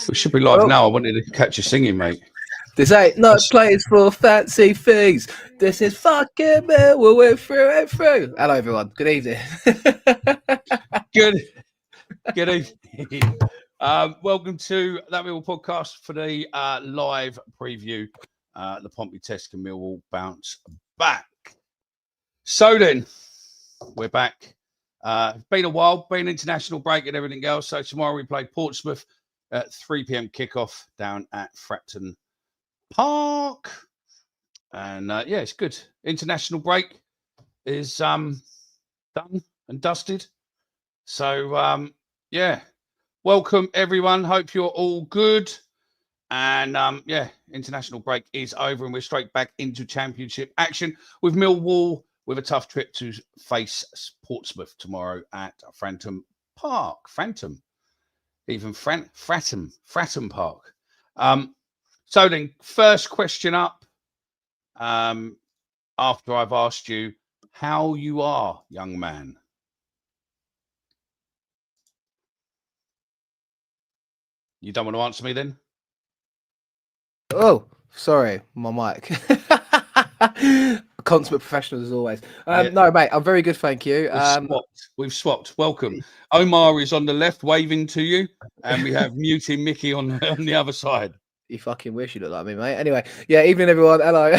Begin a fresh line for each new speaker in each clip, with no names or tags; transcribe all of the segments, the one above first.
We should be live now. I wanted to catch you singing, mate.
This ain't not place for fancy things. This is fucking Millwall. We're through and through. Hello, everyone. Good evening.
Good evening. Welcome to that Millwall podcast for the live preview. The Pompey Test and Millwall bounce back. So then, we're back. Been a while, been international break and everything else. So tomorrow we play Portsmouth at 3 p.m. kickoff down at Fratton Park. And yeah, it's good. International break is done and dusted. So yeah, welcome everyone. Hope you're all good. And yeah, international break is over and we're straight back into championship action with Millwall with a tough trip to face Portsmouth tomorrow at Fratton Park. Fratton Park. So then, first question up, after I've asked you how you are, young man. You don't want to answer me then?
Oh, sorry, my mic. Consummate professional as always.
Yeah.
No, mate, I'm very good, thank you.
We've swapped. Welcome. Omar is on the left waving to you, and we have Muting Mickey on the other side.
You fucking wish you looked like me, mate. Anyway, yeah, evening, everyone. Hello.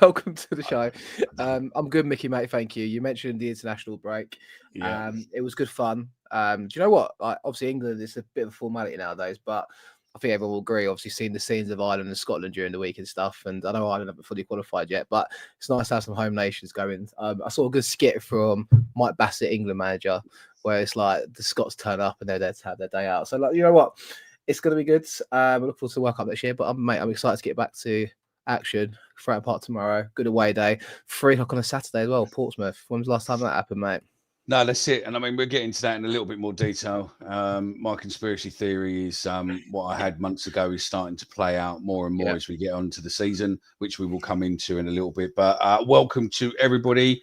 Welcome to the show. I'm good, Mickey, mate. Thank you. You mentioned the international break.
Yeah.
It was good fun. Do you know what? Like, obviously, England is a bit of a formality nowadays, but I think everyone will agree. Obviously, seeing the scenes of Ireland and Scotland during the week and stuff. And I know Ireland haven't fully qualified yet, but it's nice to have some home nations going. I saw a good skit from Mike Bassett, England manager, where it's like the Scots turn up and they're there to have their day out. So, like, you know what? It's going to be good. I look forward to the World Cup next year. But, mate, I'm excited to get back to action. Fratton Park tomorrow. Good away day. 3 o'clock on a Saturday as well. Portsmouth. When was the last time that happened, mate?
No, that's it. And I mean, we'll get into that in a little bit more detail. My conspiracy theory is what I had months ago is starting to play out more and more as we get on to the season, which we will come into in a little bit. But welcome to everybody.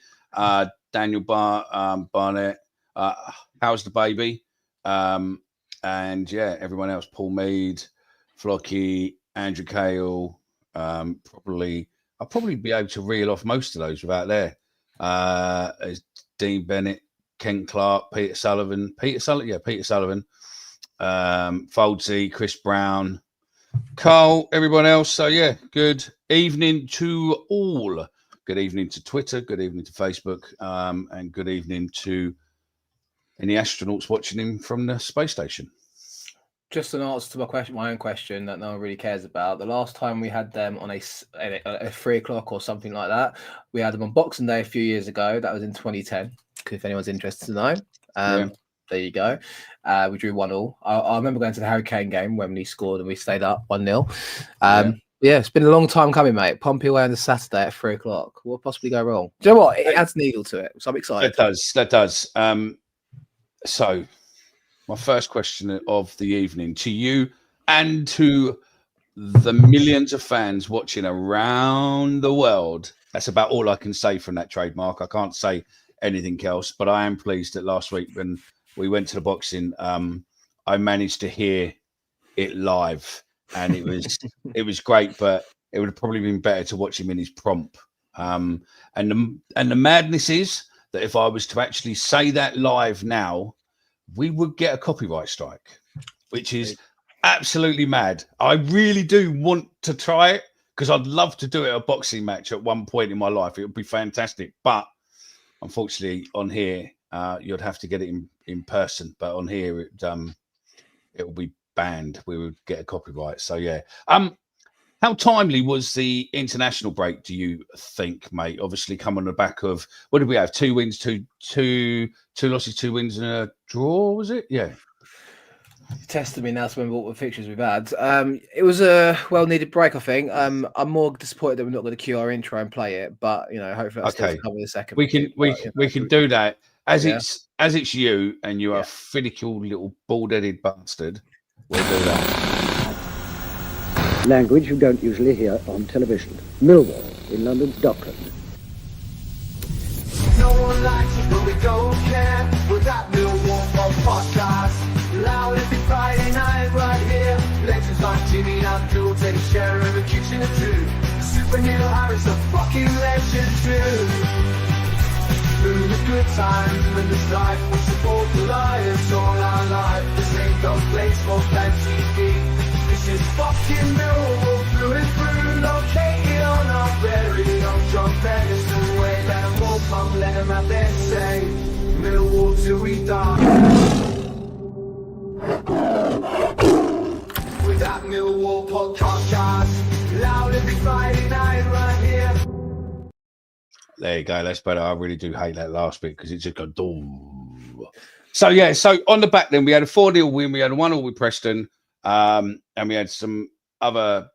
Daniel Barnett. How's the baby? And yeah, everyone else, Paul Mead, Flocky, Andrew Cahill. I'll probably be able to reel off most of those without there. Dean Bennett, Ken Clark, Peter Sullivan, Foldsey, Chris Brown, Carl, everyone else. So yeah, good evening to all. Good evening to Twitter, good evening to Facebook, and good evening to any astronauts watching him from the space station.
Just an answer to my own question that no one really cares about. The last time we had them on a 3 o'clock or something like that, we had them on Boxing Day a few years ago. That was in 2010. If anyone's interested to know, there you go. We drew 1-1. I remember going to the Harry Kane game when he scored and we stayed up 1-0. Yeah, it's been a long time coming, mate. Pompey away on the Saturday at 3 o'clock. What could possibly go wrong? Do you know what? It adds needle to it, so I'm excited.
That does. So, my first question of the evening to you and to the millions of fans watching around the world. That's about all I can say from that trademark. I can't say anything else, but I am pleased that last week when we went to the boxing, I managed to hear it live, and it was great. But it would have probably been better to watch him in his prompt. And the madness is that if I was to actually say that live now, we would get a copyright strike, which is absolutely mad. I really do want to try it because I'd love to do it a boxing match at one point in my life. It would be fantastic. But unfortunately, on here, you'd have to get it in person. But on here, it will be banned. We would get a copyright. So yeah. How timely was the international break, do you think, mate? Obviously, come on the back of, what did we have? 2 wins, two losses, 2 wins and a draw, was it? Yeah.
You tested me now to remember what fixtures we've had. It was a well-needed break, I think. I'm more disappointed that we're not going to cue our intro and play it, but, you know, hopefully I'll still come in a second.
We can do that. As it's you and you're a finicky little bald-headed bastard, we'll do that.
Language you don't usually hear on television. Millwall in London's Dockland. No one likes it, but we don't care. We're that Millwall podcast. Loud every Friday night right here.
passion too. Through the good times when the strife we support the Lions all our life. This ain't no place for fancy feet. This is fucking Millwall through and through. Located on our very own John Benison way. Let them all come, let them have their say. Millwall till we die. With that Millwall podcast, loud every Friday night right here.
There you go. That's better. I really do hate that last bit because it just got doom. So yeah. So on the back then we had a 4-0 win. We had a 1-1 with Preston, and we had some other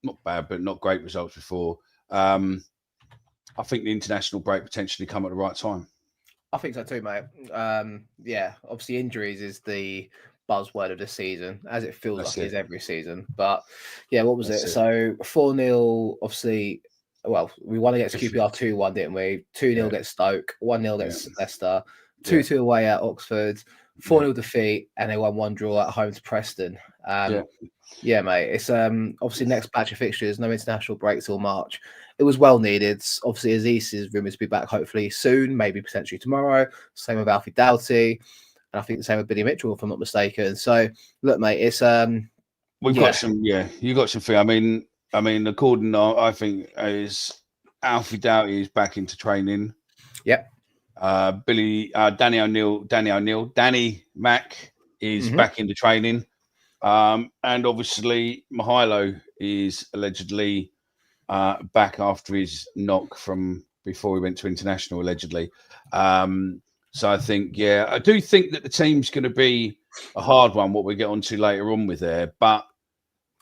not bad, but not great results before. I think the international break potentially come at the right time.
I think so too, mate. Yeah, obviously injuries is the buzzword of the season, as it feels like it is every season. But yeah, what was it? So 4-0, obviously. Well, we won against QPR 2-1, didn't we? 2-0 against Stoke, 1-0 against Leicester, 2-2 away at Oxford, 4-0 defeat, and they won 1 draw at home to Preston. Yeah, mate. It's obviously next batch of fixtures, no international break till March. It was well needed. Obviously, Azeez is rumoured to be back hopefully soon, maybe potentially tomorrow. Same with Alfie Doughty, and I think the same with Billy Mitchell, if I'm not mistaken. So, look, mate, it's
we've got some. Yeah, you got something. I mean, according to, I think is Alfie Doughty is back into training.
Yep.
Danny Mack is back into training. And obviously Mihailo is allegedly back after his knock from before we went to international, allegedly. So I think, I do think that the team's going to be a hard one, what we get onto later on with there. But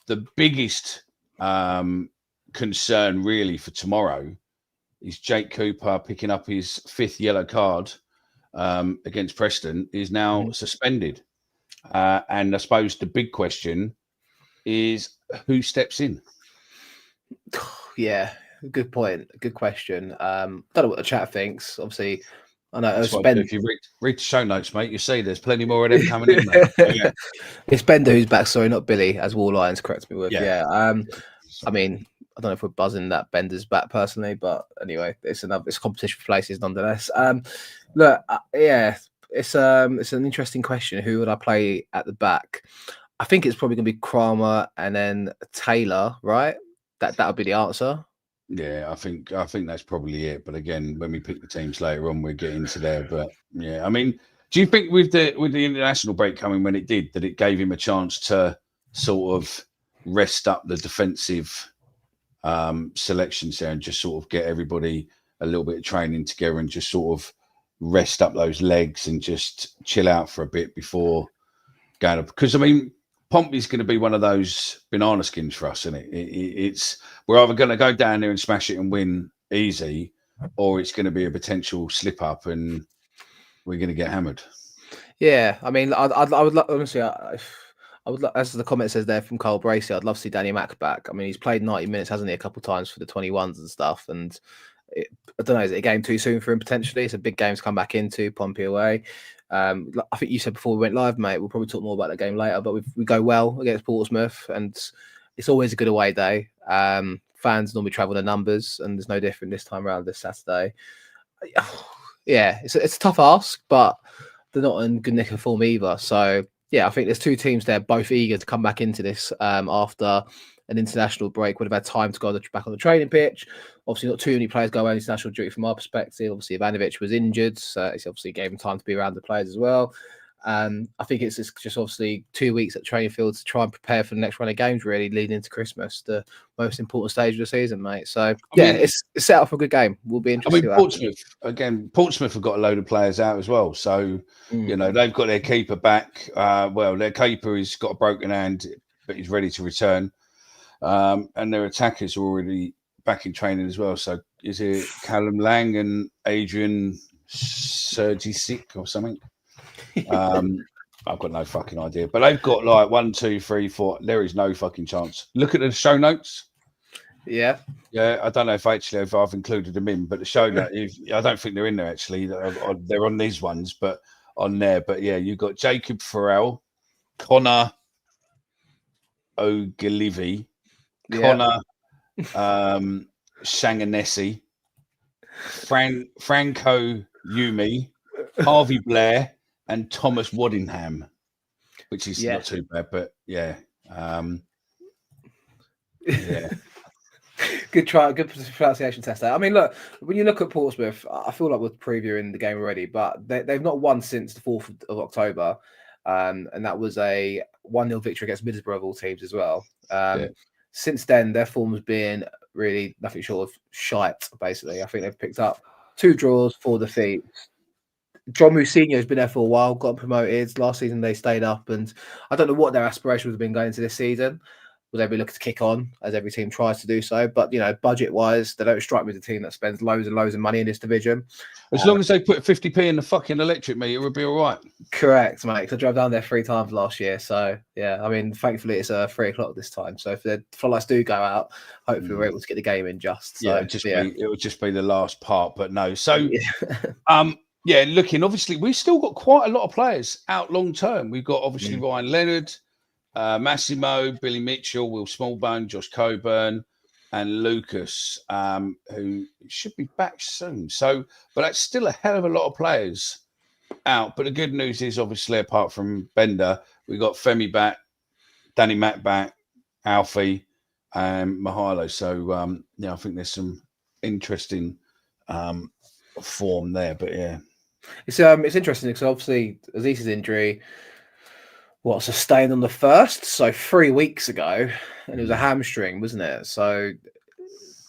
the biggest concern really for tomorrow is Jake Cooper picking up his 5th yellow card against Preston is now suspended. And I suppose the big question is who steps in?
Yeah, good point. Good question. Don't know what the chat thinks. Obviously, I know
if you read the show notes, mate, you see there's plenty more of them coming in, mate. Yeah.
It's Bender who's back, sorry, not Billy, as Wall Lions correct me with. I mean, I don't know if we're buzzing that Bender's back personally, but anyway, it's competition for places nonetheless. Look, it's an interesting question. Who would I play at the back? I think it's probably going to be Kramer and then Taylor, right? That would be the answer.
Yeah, I think that's probably it. But again, when we pick the teams later on, we'll get into there. But yeah, I mean, do you think with the international break coming when it did, that it gave him a chance to sort of rest up the defensive selections there and just sort of get everybody a little bit of training together and just sort of rest up those legs and just chill out for a bit before going up? Because I mean, Pompey's going to be one of those banana skins for us, isn't it? It's we're either going to go down there and smash it and win easy, or it's going to be a potential slip up and we're going to get hammered.
Yeah, I mean, I would honestly, I would, as the comment says there from Carl Bracey, I'd love to see Danny Mack back. I mean, he's played 90 minutes, hasn't he, a couple of times for the 21s and stuff. And I don't know, is it a game too soon for him potentially? It's a big game to come back into, Pompey away. I think you said before we went live, mate, we'll probably talk more about the game later, but we go well against Portsmouth and it's always a good away day. Fans normally travel in numbers and there's no different this time around this Saturday. Yeah, it's a tough ask, but they're not in good nick of form either. So, yeah, I think there's two teams there, both eager to come back into this after an international break. Would have had time to go back on the training pitch. Obviously, not too many players go on international duty from our perspective. Obviously, Ivanović was injured, so it's obviously gave him time to be around the players as well. I think it's just obviously 2 weeks at training field to try and prepare for the next run of games, really, leading into Christmas, the most important stage of the season, mate. So, it's set up for a good game. We'll be interested.
I mean, Portsmouth have got a load of players out as well. So, you know, they've got their keeper back. Their keeper has got a broken hand, but he's ready to return. And their attackers are already back in training as well. So, is it Callum Lang and Adrian Sergic or something? I've got no fucking idea, but they've got like 1, 2, 3, 4. There is no fucking chance. Look at the show notes.
Yeah.
I don't know if I've included them in, but the show note, I don't think they're in there actually. They're on these ones, but on there. But yeah, you've got Jacob Farrell, Connor Ogilvy, Connor Shanganesi, Franco Yumi, Harvey Blair, and Thomas Waddingham, which is not too bad, but yeah. Yeah.
Good try, good pronunciation test there. I mean, look, when you look at Portsmouth, I feel like we're previewing the game already, but they've not won since the 4th of October. And that was a 1-0 victory against Middlesbrough of all teams as well. Since then, their form has been really nothing short of shite, basically. I think they've picked up 2 draws, 4 defeats. John Mousinho has been there for a while, got promoted. Last season, they stayed up, and I don't know what their aspirations have been going into this season. Will they be looking to kick on, as every team tries to do so? But, you know, budget-wise, they don't strike me as a team that spends loads and loads of money in this division.
As long as they put 50p in the fucking electric meter, it would be all right.
Correct, mate. I drove down there 3 times last year. So, yeah, I mean, thankfully, it's 3 o'clock this time. So if the floodlights do go out, hopefully we're able to get the game in just. So,
it would just be the last part. But no. So, looking, obviously, we've still got quite a lot of players out long-term. We've got, obviously, Ryan Leonard, Massimo, Billy Mitchell, Will Smallbone, Josh Coburn, and Lucas, who should be back soon. So, but that's still a hell of a lot of players out. But the good news is, obviously, apart from Bender, we got Femi back, Danny Mack back, Alfie, and Mihailo. So, I think there's some interesting form there. But yeah,
it's interesting because obviously Azeez's injury. Sustained on the 1st, so 3 weeks ago, and it was a hamstring, wasn't it? So,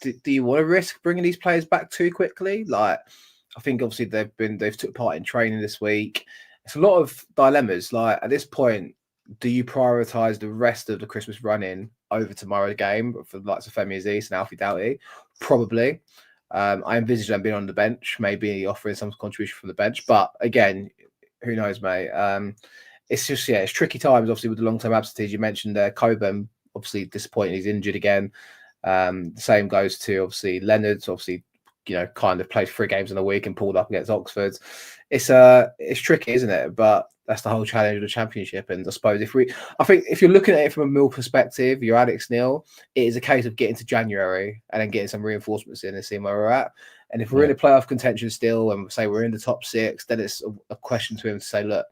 do you want to risk bringing these players back too quickly? Like, I think obviously they've took part in training this week. It's a lot of dilemmas. Like, at this point, do you prioritize the rest of the Christmas run-in over tomorrow's game for the likes of Femi Azeez and Alfie Doughty? Probably. I envisage them being on the bench, maybe offering some contribution from the bench, but again, who knows, mate? It's just, it's tricky times, obviously, with the long-term absentees. You mentioned Coburn, obviously disappointing. He's injured again. The same goes to, obviously, Leonard's, obviously, kind of played 3 games in a week and pulled up against Oxford. It's tricky, isn't it? But that's the whole challenge of the Championship. And I suppose I think if you're looking at it from a Mill perspective, you're Alex Neil, it is a case of getting to January and then getting some reinforcements in and seeing where we're at. And if we're in a playoff contention still and say we're in the top 6, then it's a question to him to say, look,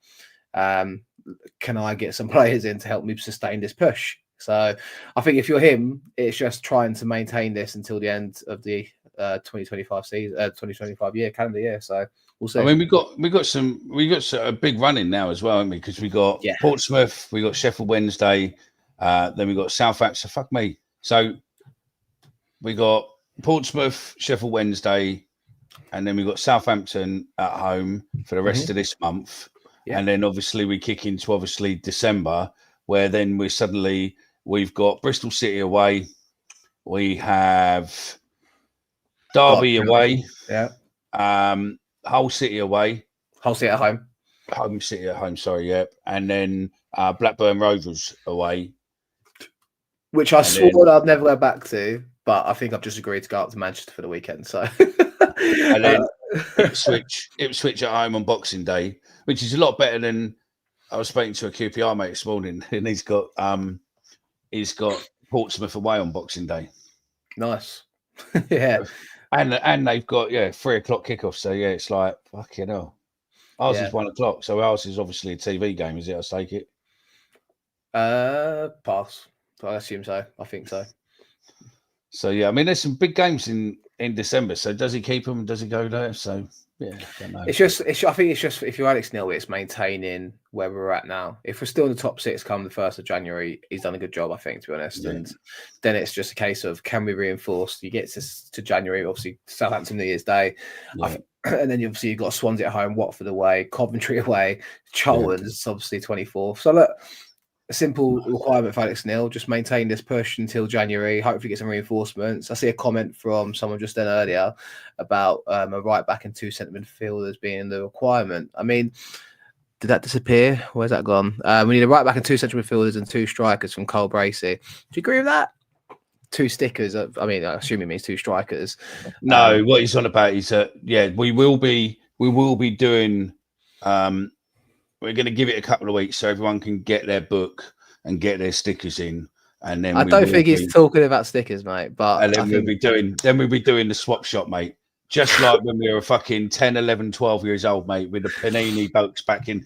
can I get some players in to help me sustain this push? So I think if you're him, it's just trying to maintain this until the end of the 2025 season, 2025 calendar year. So we'll see.
I mean, we got a big run in now as well, haven't we? Because we got Portsmouth, we got Sheffield Wednesday, then we got Southampton. Fuck me. So we got Portsmouth, Sheffield Wednesday, and then we got Southampton at home for the rest of this month. Yeah. And then obviously we kick into December, where then we've got Bristol City away, we have Derby away, Hull City away,
Hull City at home,
Home City at home. Sorry, and then Blackburn Rovers away,
which I swore I'd never go back to, but I think I've just agreed to go up to Manchester for the weekend. So,
and then Ipswich at home on Boxing Day, which is a lot better than I was speaking to a QPR mate this morning, and he's got Portsmouth away on Boxing Day.
Nice, yeah.
And they've got 3 o'clock kickoff, so it's like fucking hell. Ours is 1 o'clock, so ours is obviously a TV game, is it? I take it.
Pass. I assume so. I think so.
So I mean, there's some big games in December. So does he keep them? Does he go there? So I don't know.
I think it's just if you're Alex Neil, it's maintaining where we're at now. If we're still in the top 6 come the 1st of January, he's done a good job, I think, to be honest. Yeah. And then it's just a case of can we reinforce? You get to January, obviously Southampton New Year's Day, and then you've got Swansea at home, Watford away, Coventry away, Charlton's obviously 24th. So look. A simple requirement for Alex Neil, just maintain this push until January, hopefully get some reinforcements. I see a comment from someone just then earlier about a right back and 2 centre midfielders being the requirement. I mean, did that disappear? Where's that gone? We need a right back and 2 central midfielders and 2 strikers from Cole Bracey. Do you agree with that? 2 stickers. I mean, I assume it means 2 strikers.
No, what he's on about is we will be doing we're going to give it a couple of weeks so everyone can get their book and get their stickers in, and then
I don't think he's talking about stickers, mate. But
and then we'll be doing the swap shop, mate. just like when we were fucking 10, 11, 12 years old, mate, with the Panini books back in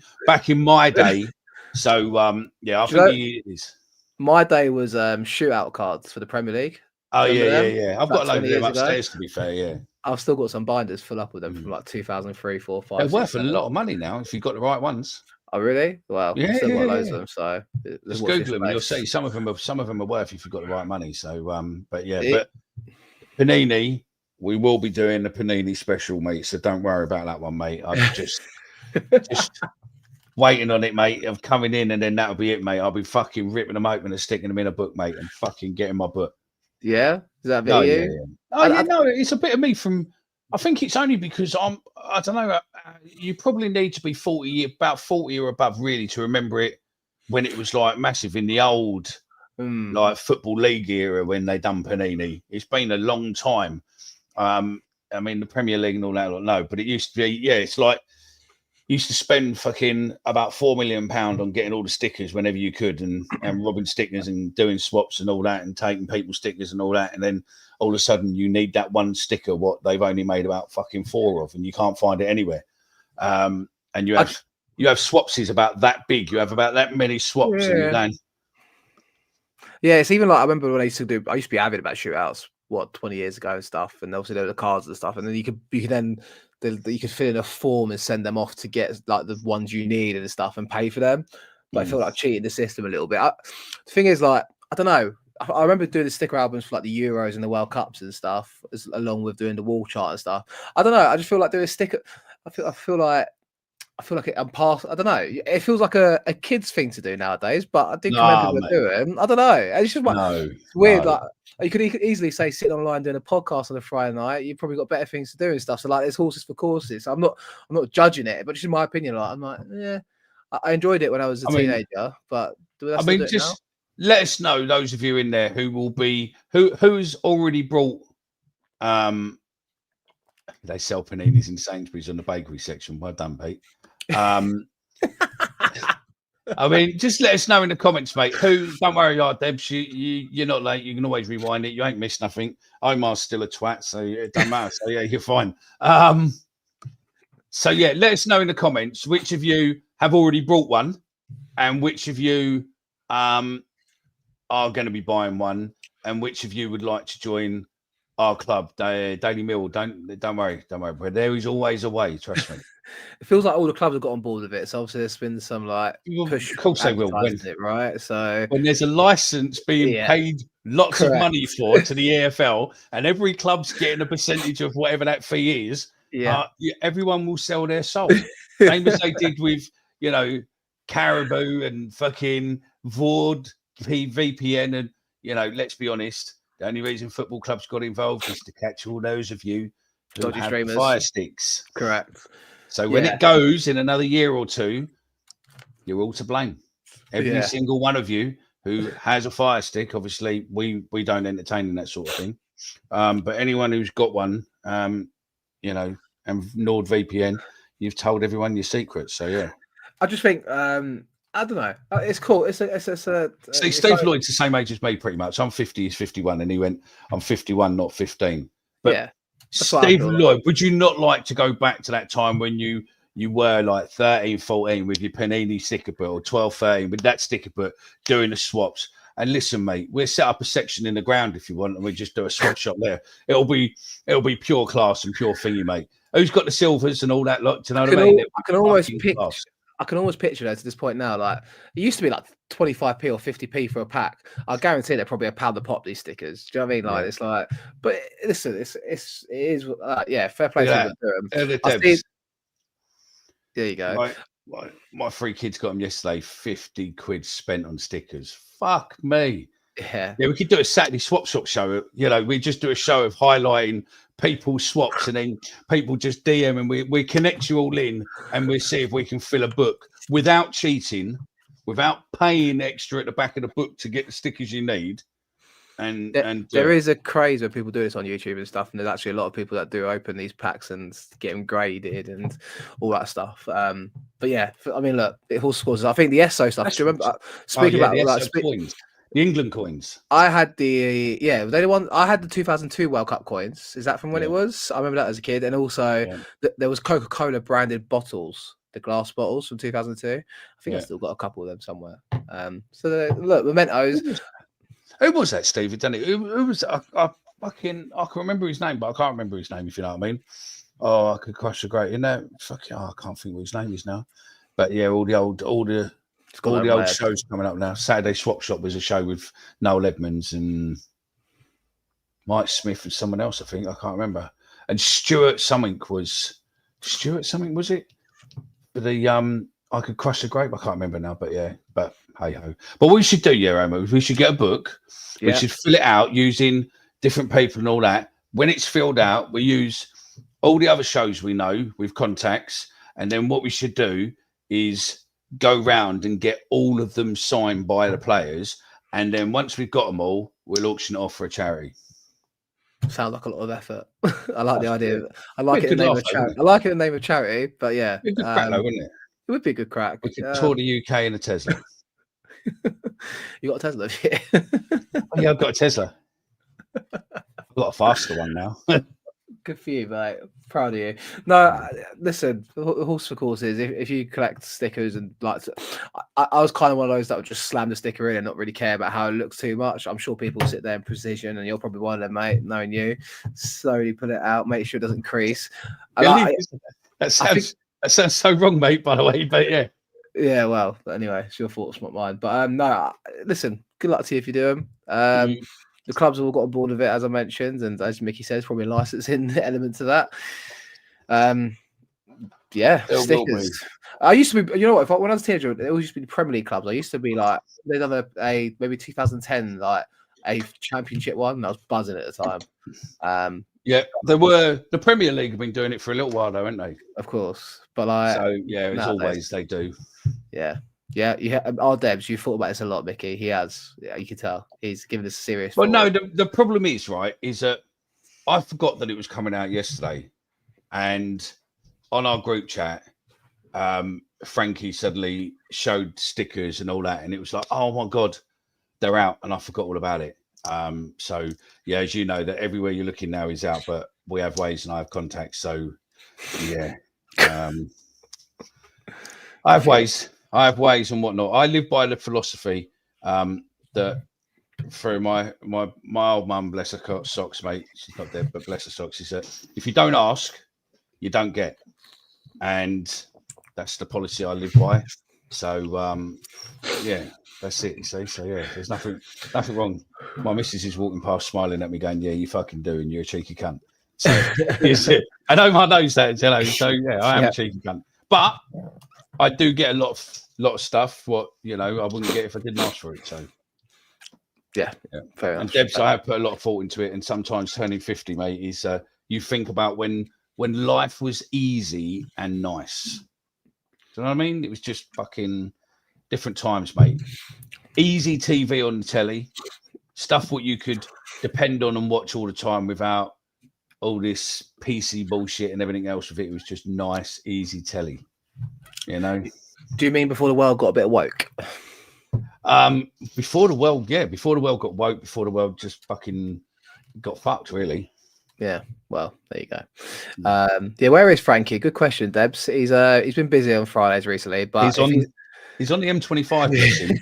my day. So yeah, I think it is.
My day was shootout cards for the Premier League.
Oh
Remember them?
yeah. I've got a load of
20
them
years ago.
upstairs, to be fair. Yeah,
I've still got some binders full up with them from like 2003, 4, 5.
they're
6,
worth
7.
a lot of money now if you've got the right ones.
Oh really? Well,
Yeah,
I've still got loads
yeah.
of them. So
Just Google them, and you'll see some of them are worth if you've got the right money. So but yeah, but Panini, we will be doing the Panini special, mate. So don't worry about that one, mate. I'm just waiting on it, mate. Of coming in, and then that'll be it, mate. I'll be fucking ripping them open and sticking them in a book, mate, and fucking getting my book.
Yeah, is that a bit of you?
Yeah. Oh yeah, no, it's a bit of me from. I think it's only because I don't know. You probably need to be about 40 or above, really, to remember it when it was like massive in the old like football league era when they done Panini. It's been a long time. I mean, the Premier League and all that, no, but it used to be. Yeah, it's like you used to spend fucking about £4 million on getting all the stickers whenever you could, and robbing stickers and doing swaps and all that, and taking people's stickers and all that, and then all of a sudden you need that one sticker what they've only made about fucking 4 of, and you can't find it anywhere. And you have swapsies about that big. You have about that many swaps, and you're going.
Yeah, it's even like I remember when I used to be avid about shootouts 20 years ago and stuff, and obviously there were the cards and stuff, and then you could fill in a form and send them off to get like the ones you need and stuff and pay for them. But I feel like cheating the system a little bit. The thing is, like, I don't know. I remember doing the sticker albums for like the Euros and the World Cups and stuff, along with doing the wall chart and stuff. I don't know. I just feel like doing a sticker. I feel like I'm past. I don't know. It feels like a kid's thing to do nowadays, but I do commend people doing. I don't know. It's just like it's weird. Like you could easily say sitting online doing a podcast on a Friday night. You've probably got better things to do and stuff. So like, there's horses for courses. So I'm not judging it, but just in my opinion, like I'm like, yeah, I enjoyed it when I was a teenager, but
just let us know, those of you in there who will be who's already brought. They sell paninis in Sainsbury's on the bakery section. Well done, Pete. I mean, just let us know in the comments, mate. Don't worry, Debs, you're not late. You can always rewind it. You ain't missed nothing. Omar's still a twat, so it don't matter. So yeah, you're fine. So yeah, let us know in the comments which of you have already brought one, and which of you are going to be buying one, and which of you would like to join our club, Daily Mill. Don't worry. But there is always a way. Trust me.
It feels like all the clubs have got on board with it. So obviously there's been some like push.
Of course they will.
Right. So
when there's a license being paid lots of money for to the EFL, and every club's getting a percentage of whatever that fee is, everyone will sell their soul. Same as they did with Caribou and fucking Vord, VPN, and let's be honest. The only reason football clubs got involved is to catch all those of you who
dodgy
have
streamers.
fire sticks.
Correct.
So when it goes in another year or two, you're all to blame. Every single one of you who has a fire stick. Obviously, we don't entertain in that sort of thing. But anyone who's got one, and NordVPN, you've told everyone your secrets. So yeah.
I just think I don't know. It's cool. See,
Steve Lloyd's the same age as me, pretty much. I'm 50, he's 51, and he went, "I'm 51, not 15." But Steve Lloyd, would you not like to go back to that time when you were like 13, 14 with your Panini sticker book, or 12, 13 with that sticker book, doing the swaps? And listen, mate, we'll set up a section in the ground if you want, and we just do a swap shop there. It'll be pure class and pure thingy, mate. Who's got the silvers and all that lot? Do you know what I mean?
I can almost picture that to this point now. Like it used to be like 25p or 50p for a pack. I guarantee they're probably £1 a pop, these stickers. Do you know what I mean? Like it's like, but listen, it is fair play to them. There you go.
My 3 kids got them yesterday. 50 quid spent on stickers. Fuck me.
Yeah,
we could do a Saturday swap shop show. We just do a show of highlighting people's swaps, and then people just DM, and we connect you all in, and we see if we can fill a book without cheating, without paying extra at the back of the book to get the stickers you need. And
there is a craze when people do this on YouTube and stuff, and there's actually a lot of people that do open these packs and get them graded and all that stuff. But yeah, I mean, look, it all scores. I think the Esse stuff. Do you remember speaking about
The England coins.
I had the I had the 2002 World Cup coins. Is that from when
Yeah.
it was? I remember that as a kid, and also there was Coca-Cola branded bottles, the glass bottles from 2002. I think I still got a couple of them somewhere. Look, mementos.
Who was that, Steve? Who was? I can remember his name, but I can't remember his name. If you know what I mean. Oh, I could crush a great. You know, I can't think what his name is now. But yeah, all the old shows coming up now. Saturday Swap Shop was a show with Noel Edmonds and Mike Smith and someone else. I think I can't remember. And Stuart something was it? But I could crush a grape. I can't remember now. But yeah, but hey ho. But what we should do, Romo, is we should get a book. Yeah. We should fill it out using different people and all that. When it's filled out, we use all the other shows we know with contacts, and then what we should do is go round and get all of them signed by the players, and then once we've got them all, we'll auction it off for a charity.
Sounds like a lot of effort. I like the idea. I like it in the name of charity. I like it in the name of charity, but yeah,
it'd be a good crack, though, wouldn't it?
It would be a good crack.
We could tour the UK in a Tesla.
You got a Tesla? Yeah.
Oh, yeah, I've got a Tesla. I've got a faster one now.
Good for you, mate. Proud of you. No, listen, horse for courses. If you collect stickers and like, I was kind of one of those that would just slam the sticker in and not really care about how it looks too much. I'm sure people sit there in precision, and you're probably one of them, mate. Knowing you, slowly put it out, make sure it doesn't crease.
That sounds so wrong, mate. By the way, but yeah.
Yeah, well, anyway, it's your thoughts, not mine. But no, listen, good luck to you if you do them. The clubs have all got on board with it, as I mentioned, and as Mickey says, probably a licensing element to that. Stickers. I used to be, you know what? When I was a teenager, it always used to be the Premier League clubs. I used to be like, they'd have a maybe 2010, like a championship one, and I was buzzing at the time.
Yeah, the Premier League have been doing it for a little while, though, haven't they?
Of course, but like,
so yeah, as always, they do.
Yeah. Our Debs, you thought about this a lot, Mickey. He has. Yeah, you can tell. He's given us a serious.
Well, no, the problem is, right, is that I forgot that it was coming out yesterday. And on our group chat, Frankie suddenly showed stickers and all that. And it was like, oh, my God, they're out. And I forgot all about it. So, yeah, as you know, that everywhere you're looking now is out. But we have ways and I have contacts. So, yeah. I have ways and whatnot. I live by the philosophy that through my old mum, bless her socks, mate. She's not dead, but bless her socks. Is that if you don't ask, you don't get, and that's the policy I live by. So yeah, that's it. You see, so yeah, there's nothing wrong. My missus is walking past, smiling at me, going, "Yeah, you fucking do, and you're a cheeky cunt." So and Omar knows that, you know. So yeah, I am a cheeky cunt, but I do get a lot of stuff. What I wouldn't get if I didn't ask for it. So
yeah, fair enough.
And Debs, I have put a lot of thought into it. And sometimes turning 50, mate, is you think about when life was easy and nice. Do you know what I mean? It was just fucking different times, mate. Easy TV on the telly, stuff what you could depend on and watch all the time without all this PC bullshit and everything else with it. It was just nice, easy telly. You know?
Do you mean before the world got a bit woke?
Before the world got woke, before the world just fucking got fucked, really.
Yeah, well, there you go. Where is Frankie? Good question, Debs. He's been busy on Fridays recently, but
he's on the M25.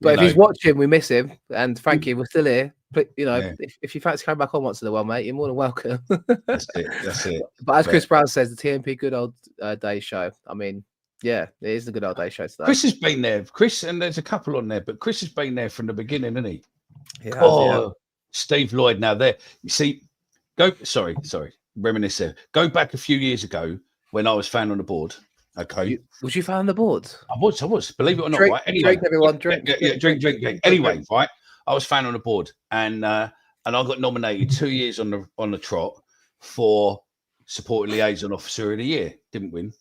But if he's watching, we miss him. And Frankie, we're still here. But if you fancy coming back on once in a while, mate, you're more than welcome.
That's it.
But as Chris Brown says, the TMP Good Old Days show. I mean, yeah, it is the Good Old Days show today.
Chris has been there. and there's a couple on there, but Chris has been there from the beginning, hasn't he?
Yeah.
Steve Lloyd now there. You see, reminisce there. Go back a few years ago when I was fan on the board. Okay.
Was you fan on the board?
I was. Believe it or not,
drink,
right? Anyway,
drink, everyone, drink.
Yeah, drink. Anyway, right? I was fan on the board, and I got nominated 2 years on the trot for supporting liaison officer of the year. Didn't win,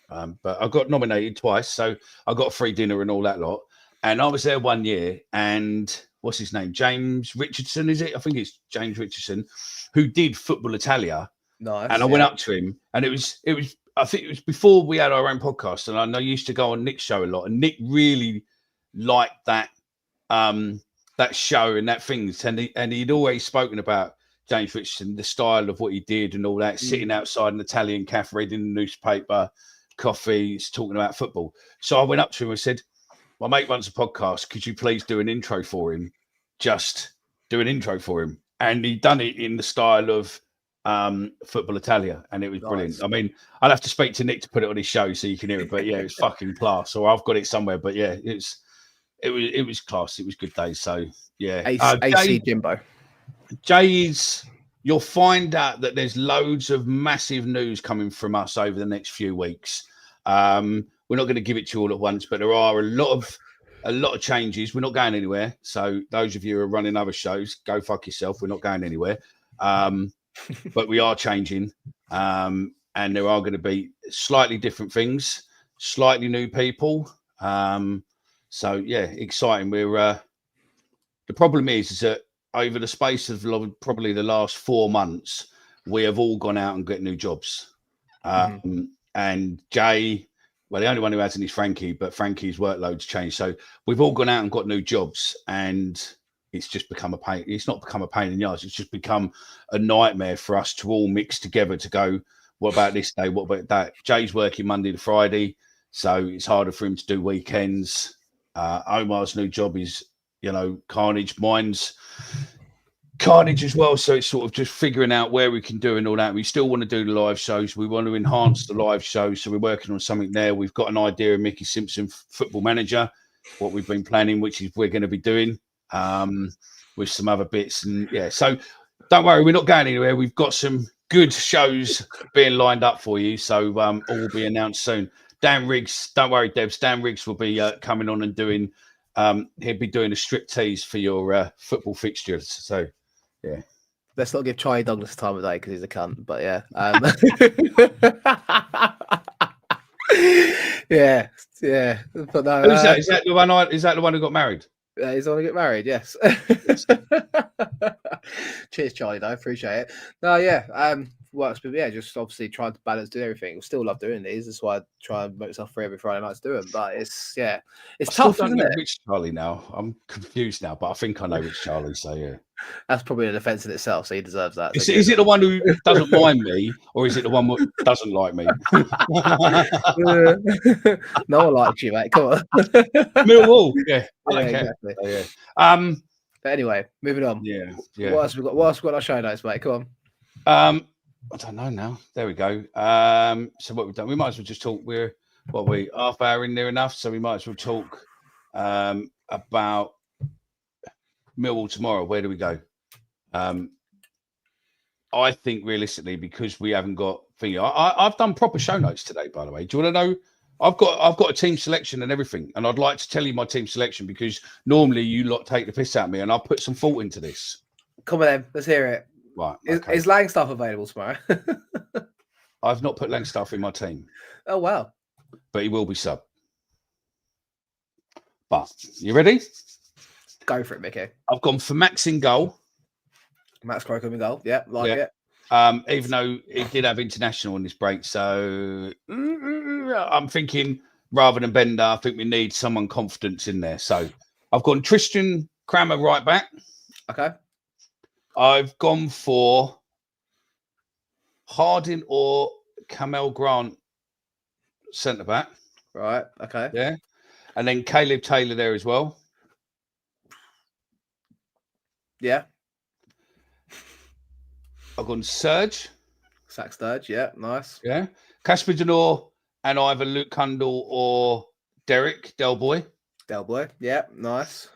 but I got nominated twice, so I got a free dinner and all that lot. And I was there 1 year, and what's his name? James Richardson, is it? I think it's James Richardson, who did Football Italia.
Nice.
And I went up to him, and it was. I think it was before we had our own podcast, and I used to go on Nick's show a lot, and Nick really liked that that show and that things, and he'd always spoken about James Richardson, the style of what he did and all that, sitting outside an Italian cafe, reading the newspaper, coffees, talking about football. So I went up to him and said, my mate runs a podcast. Could you please do an intro for him? Just do an intro for him. And he'd done it in the style of Football Italia, and it was brilliant. I mean, I'll have to speak to Nick to put it on his show so you can hear it. But yeah, it was fucking class. Or I've got it somewhere. But yeah, it was class. It was good days. So yeah,
AC Jimbo.
Jay's. You'll find out that there's loads of massive news coming from us over the next few weeks. We're not going to give it to you all at once, but there are a lot of changes. We're not going anywhere. So those of you who are running other shows, go fuck yourself. We're not going anywhere. But we are changing. And there are going to be slightly different things, slightly new people. So yeah, exciting. We're the problem is that over the space of probably the last 4 months, we have all gone out and got new jobs. And Jay, well, the only one who hasn't is Frankie, but Frankie's workload's changed. So we've all gone out and got new jobs, and it's just become a pain. It's not become a pain in the arse. It's just become a nightmare for us to all mix together to go, what about this day? What about that? Jay's working Monday to Friday, so it's harder for him to do weekends. Omar's new job is, carnage. Mine's carnage as well. So it's sort of just figuring out where we can do and all that. We still want to do the live shows. We want to enhance the live shows. So we're working on something there. We've got an idea of Mickey Simpson, Football Manager, what we've been planning, which is we're going to be doing with some other bits. And yeah, so don't worry, we're not going anywhere. We've got some good shows being lined up for you. So all will be announced soon. Dan Riggs, don't worry, Debs. Dan Riggs will be coming on and doing, he'll be doing a strip tease for your football fixtures. So, yeah.
Let's not give Charlie Douglas time of day because he's a cunt, but yeah. Yeah. But no,
who's that? Is that the one who got married?
He's the one who got married, yes. Cheers, Charlie, though. Appreciate it. No, yeah. Works, but yeah, just obviously trying to balance doing everything. Still love doing these. That's why I try and make myself free every Friday night to do them. But it's tough, isn't it?
Which Charlie now? I'm confused now, but I think I know which Charlie. So yeah,
that's probably an offence in itself. So he deserves that.
Is it the one who doesn't mind me, or is it the one who doesn't like me?
No one likes you, mate. Come on,
Millwall. Yeah,
exactly.
So, yeah.
But anyway, moving on.
Yeah.
What else we got? What else we got on our show notes, mate? Come
on. I don't know now. There we go. So what we've done, we might as well just talk. We're half hour in there enough, so we might as well talk about Millwall tomorrow. Where do we go? I think realistically, because we haven't got thingy. I've done proper show notes today, by the way. Do you want to know? I've got a team selection and everything, and I'd like to tell you my team selection because normally you lot take the piss out of me, and I'll put some thought into this.
Come on, then. Let's hear it.
Right. Okay.
Is Langstaff available tomorrow?
I've not put Langstaff in my team.
Oh, wow.
But he will be sub. But you ready?
Go for it, Mickey.
I've gone for Max in goal.
Max Crocombe in goal. Yeah, it.
Even though he did have international on this break. So I'm thinking rather than Bender, I think we need someone confidence in there. So I've gone Tristan Kramer right back.
Okay.
I've gone for Harding or Kamal Grant centre back.
Right. Okay.
Yeah. And then Caleb Taylor there as well.
Yeah.
I've gone Serge.
Sack Sturge. Yeah. Nice.
Yeah. Casper Denor and either Luke Cundall or Derek Delboy.
Delboy. Yeah. Nice.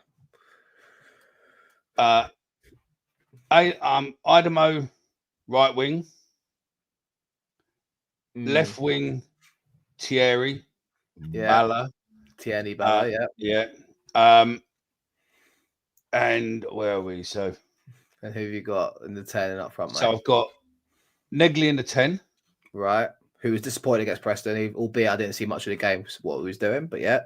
Idamo, right wing, left wing, Thierry, Bala,
Thierry Bala,
yeah. And where are we? So,
and who have you got in the 10 and up front, mate?
So I've got Negley in the 10,
right? Who was disappointed against Preston, albeit I didn't see much of the game, what he was doing, but yeah.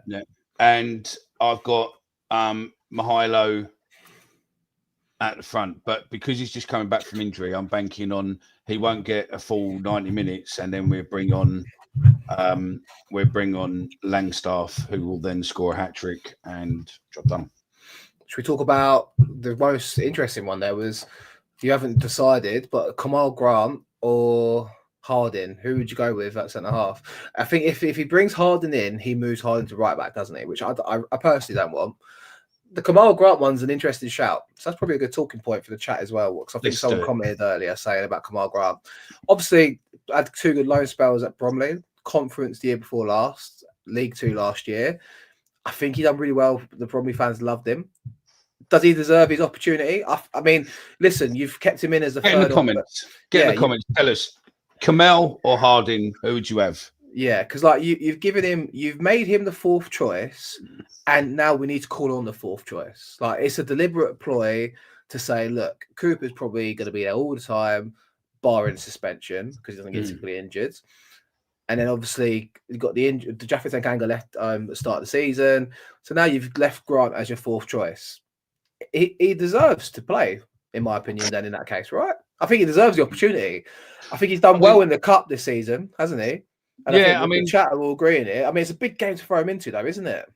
And I've got Mihailo at the front, but because he's just coming back from injury, I'm banking on he won't get a full 90 minutes, and then we'll bring on we'll bring on Langstaff, who will then score a hat-trick and job done.
Should we talk about the most interesting one there was, you haven't decided, but Kamal Grant or Harding, who would you go with at centre half? I think if he brings Harding in, he moves Harding to right back, doesn't he? Which I personally don't want. The Kamal Grant one's an interesting shout. So that's probably a good talking point for the chat as well. Because I think someone commented earlier saying about Kamal Grant. Obviously, had 2 good loan spells at Bromley, Conference the year before last, League 2 last year. I think he done really well. The Bromley fans loved him. Does he deserve his opportunity? I mean, listen, you've kept him in as a
Get in the comments. Get in the comments. Tell us, Kamal or Harding, who would you have?
Yeah, because like you've made him the 4th choice, and now we need to call on the 4th choice. Like, it's a deliberate ploy to say, look, Cooper's probably going to be there all the time, barring suspension, because he doesn't get typically injured. And then obviously you've got the Jaffa Tanganga left at the start of the season. So now you've left Grant as your 4th choice. He deserves to play, in my opinion, then in that case, right? I think he deserves the opportunity. I think he's done well in the cup this season, hasn't he? And I mean, the chat will agree in it. I mean, it's a big game to throw him into, though, isn't it?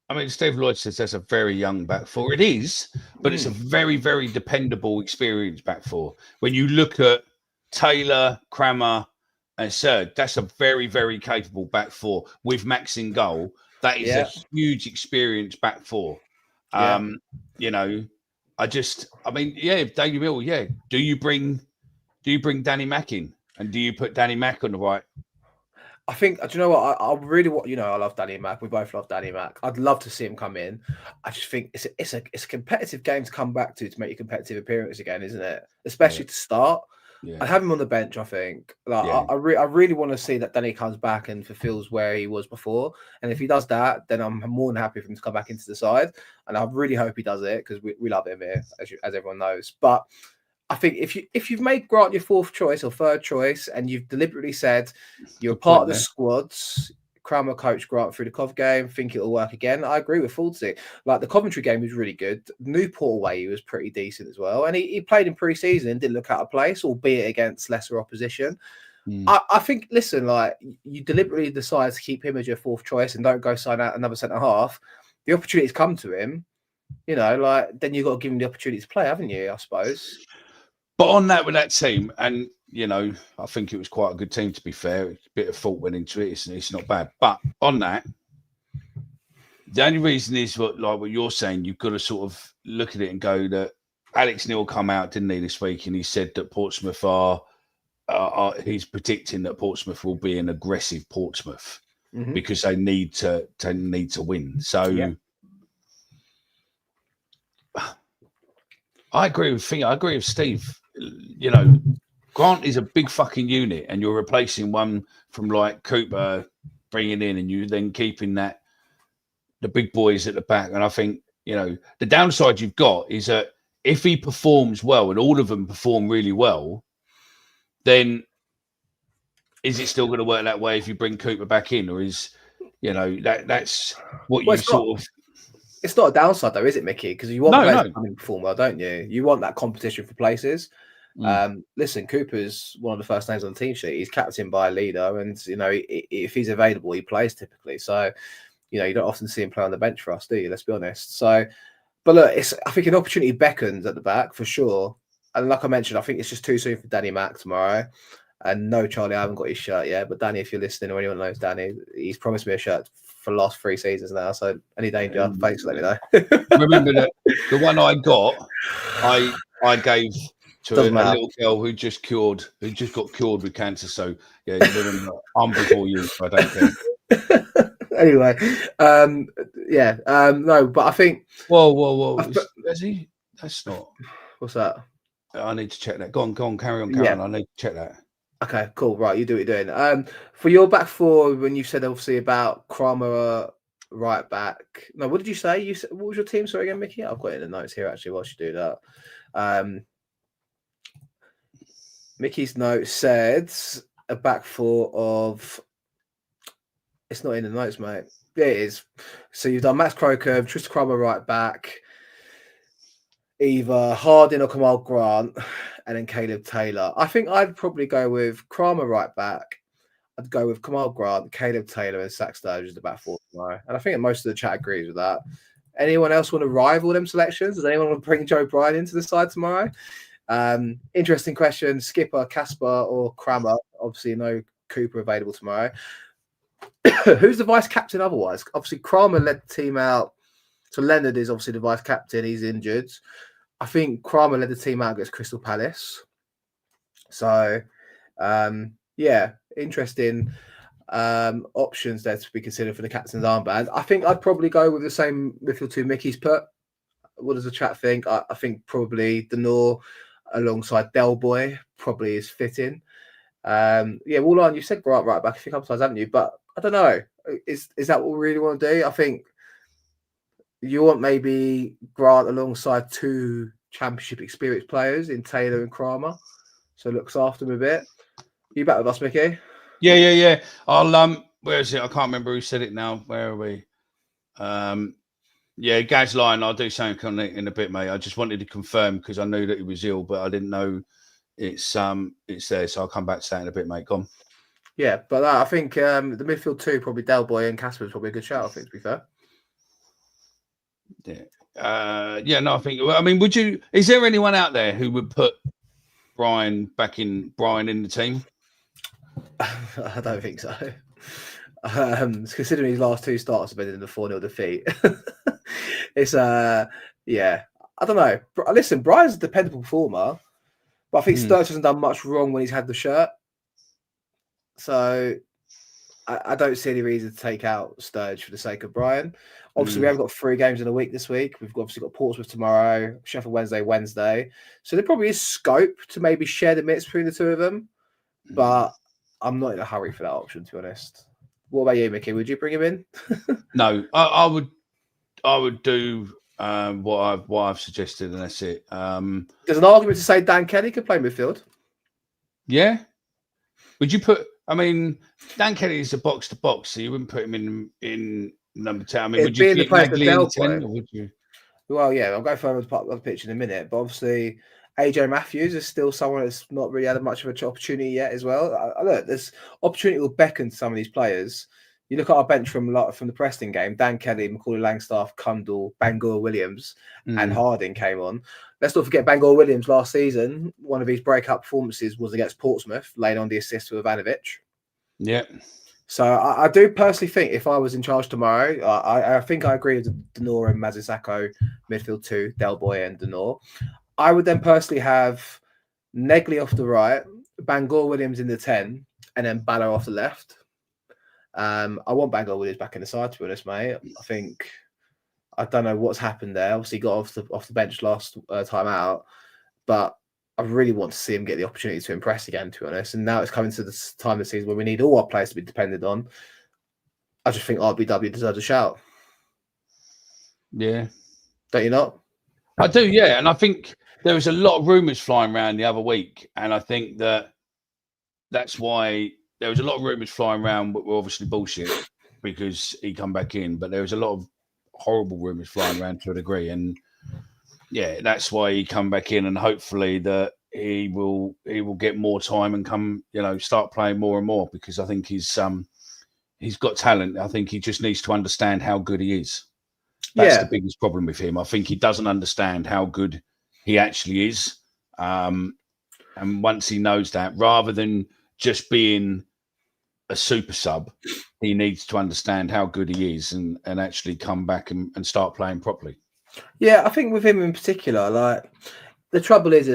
I mean, Steve Lloyd says that's a very young back four. It is, but it's a very, very dependable, experienced back four. When you look at Taylor, Crammer, and Serge, that's a very, very capable back four with Max in goal. That is a huge experience back four. You know, Daniel Mill, Do you bring Danny Mack in? And do you put Danny Mack on the right?
I think, do you know what? I really want, I love Danny Mack. We both love Danny Mack. I'd love to see him come in. I just think it's a competitive game to come back to make a competitive appearance again, isn't it? Especially to start. Yeah. I'd have him on the bench, I think. I really want to see that Danny comes back and fulfills where he was before. And if he does that, then I'm more than happy for him to come back into the side. And I really hope he does it, because we love him here, as everyone knows. But I think if you've made Grant your 4th choice or 3rd choice, and you've deliberately said you're part of the squads, Crammer coach Grant through the Cov game, think it'll work again. I agree with Fawlty. Like, the Coventry game was really good. Newport away, he was pretty decent as well. And he played in pre-season and didn't look out of place, albeit against lesser opposition. I think, listen, like, you deliberately decide to keep him as your 4th choice and don't go sign out another centre half. The opportunity's come to him, then you've got to give him the opportunity to play, haven't you, I suppose?
But on that, with that team, and, I think it was quite a good team, to be fair. A bit of thought went into it. It's not bad. But on that, the only reason is what you're saying, you've got to sort of look at it and go that Alex Neil come out, didn't he, this week? And he said that Portsmouth he's predicting that Portsmouth will be an aggressive Portsmouth because they need to win. So I agree with Steve. Grant is a big fucking unit, and you're replacing one from like Cooper bringing in, and you then keeping the big boys at the back. And I think, the downside you've got is that if he performs well, and all of them perform really well, then is it still going to work that way if you bring Cooper back in, or is, that's what
It's not a downside, though, is it, Mickey? Because you want players to come and perform well, don't you? You want that competition for places. Listen, Cooper's one of the first names on the team sheet. He's captained by a leader, and if he's available, he plays typically. So, you don't often see him play on the bench for us, do you? Let's be honest. So, but look, I think an opportunity beckons at the back for sure. And like I mentioned, I think it's just too soon for Danny Mack tomorrow. And no, Charlie, I haven't got his shirt yet. But Danny, if you're listening, or anyone knows Danny, he's promised me a shirt for the last 3 seasons now. So any danger, thanks, let me know.
Remember that the one I got, I gave to a little girl who just got cured with cancer. So yeah, I'm before you, so I don't care.
Anyway, no, but I think.
Whoa! Is he? That's not.
What's that?
I need to check that. Go on, carry on. I need to check that.
Okay, cool. Right, you do what you're doing. For your back four, when you said obviously about Crammer right back. No, what did you say? What was your team? Sorry again, Mickey. I've got it in the notes here actually. Whilst you do that, Mickey's note said a back four of. It's not in the notes, mate. Yeah, it is. So you've done Max Croker, Tristan Crammer right back, either Harding or Kamal Grant, and then Caleb Taylor. I think I'd probably go with Crammer right back. I'd go with Kamal Grant, Caleb Taylor, and Zach Sturridge as the back four tomorrow. And I think most of the chat agrees with that. Anyone else want to rival them selections? Does anyone want to bring Joe Bryan into the side tomorrow? Interesting question. Skipper, Casper, or Kramer? Obviously, no Cooper available tomorrow. Who's the vice captain otherwise? Obviously, Kramer led the team out. So Leonard is obviously the vice captain. He's injured. I think Kramer led the team out against Crystal Palace. So, yeah, interesting options there to be considered for the captain's armband. I think I'd probably go with the same midfield two Mickey's put. What does the chat think? I think probably Denor alongside Del Boy probably is fitting. Yeah, Wallan, you said Grant right back a few couple times, haven't you? But I don't know. Is that what we really want to do? I think you want maybe Grant alongside two championship experienced players in Taylor and Kramer. So looks after him a bit. You back with us, Mickey?
Yeah. I'll where is it? I can't remember who said it now. Where are we? Yeah, Gaz line. I'll do something on it in a bit, mate. I just wanted to confirm because I knew that he was ill, but I didn't know it's there. So I'll come back to that in a bit, mate. Come.
Yeah, but I think the midfield two, probably Del Boy and Casper is probably a good shout, I think, to be fair.
Yeah. No, I think. I mean, would you? Is there anyone out there who would put Brian in the team?
I don't think so. Considering his last two starts have been in the 4-0 defeat, it's yeah. I don't know. Listen, Brian's a dependable performer, but I think Sturridge hasn't done much wrong when he's had the shirt. So I don't see any reason to take out Sturridge for the sake of Brian. Obviously, we have got 3 games in a week this week. We've obviously got Portsmouth tomorrow, Sheffield Wednesday. So there probably is scope to maybe share the minutes between the two of them. But I'm not in a hurry for that option, to be honest. What about you, Mickey? Would you bring him in?
No, I would do what I've suggested, and that's it.
There's an argument to say Dan Kelly could play midfield.
Yeah. Would you put? I mean, Dan Kelly is a box to box, so you wouldn't put him in number 10. I mean, would you keep Magley in 10, or would you? Well,
yeah, I'll go further to the pitch in a minute, but obviously AJ Matthews is still someone that's not really had much of an opportunity yet as well. Look, this opportunity will beckon to some of these players. You look at our bench from the Preston game, Dan Kelly, Macaulay Langstaff, Cundall, Bangor Williams, and Harding came on. Let's not forget Bangor Williams last season. One of his breakout performances was against Portsmouth, laying on the assist for Ivanović.
Yeah.
So I do personally think if I was in charge tomorrow, I think I agree with Denor and Mazisako, midfield two, Del Boy and Denor. I would then personally have Negley off the right, Bangor Williams in the 10, and then Balor off the left. I want Bangor Williams back in the side, to be honest, mate. I don't know what's happened there. Obviously, he got off the bench last time out, but I really want to see him get the opportunity to impress again, to be honest. And now it's coming to the time of the season where we need all our players to be depended on. I just think RBW deserves a shout.
Yeah.
Don't you not?
I do, yeah. And I think there was a lot of rumours flying around the other week. And I think that's why there was a lot of rumours flying around, but were obviously bullshit because he come back in. But there was a lot of horrible rumours flying around to a degree. And yeah, that's why he come back in, and hopefully that he will get more time and come, start playing more and more, because I think he's got talent. I think he just needs to understand how good he is. That's the biggest problem with him. I think he doesn't understand how good he actually is. And once he knows that, rather than just being a super sub, he needs to understand how good he is and actually come back and start playing properly.
Yeah, I think with him in particular, the trouble is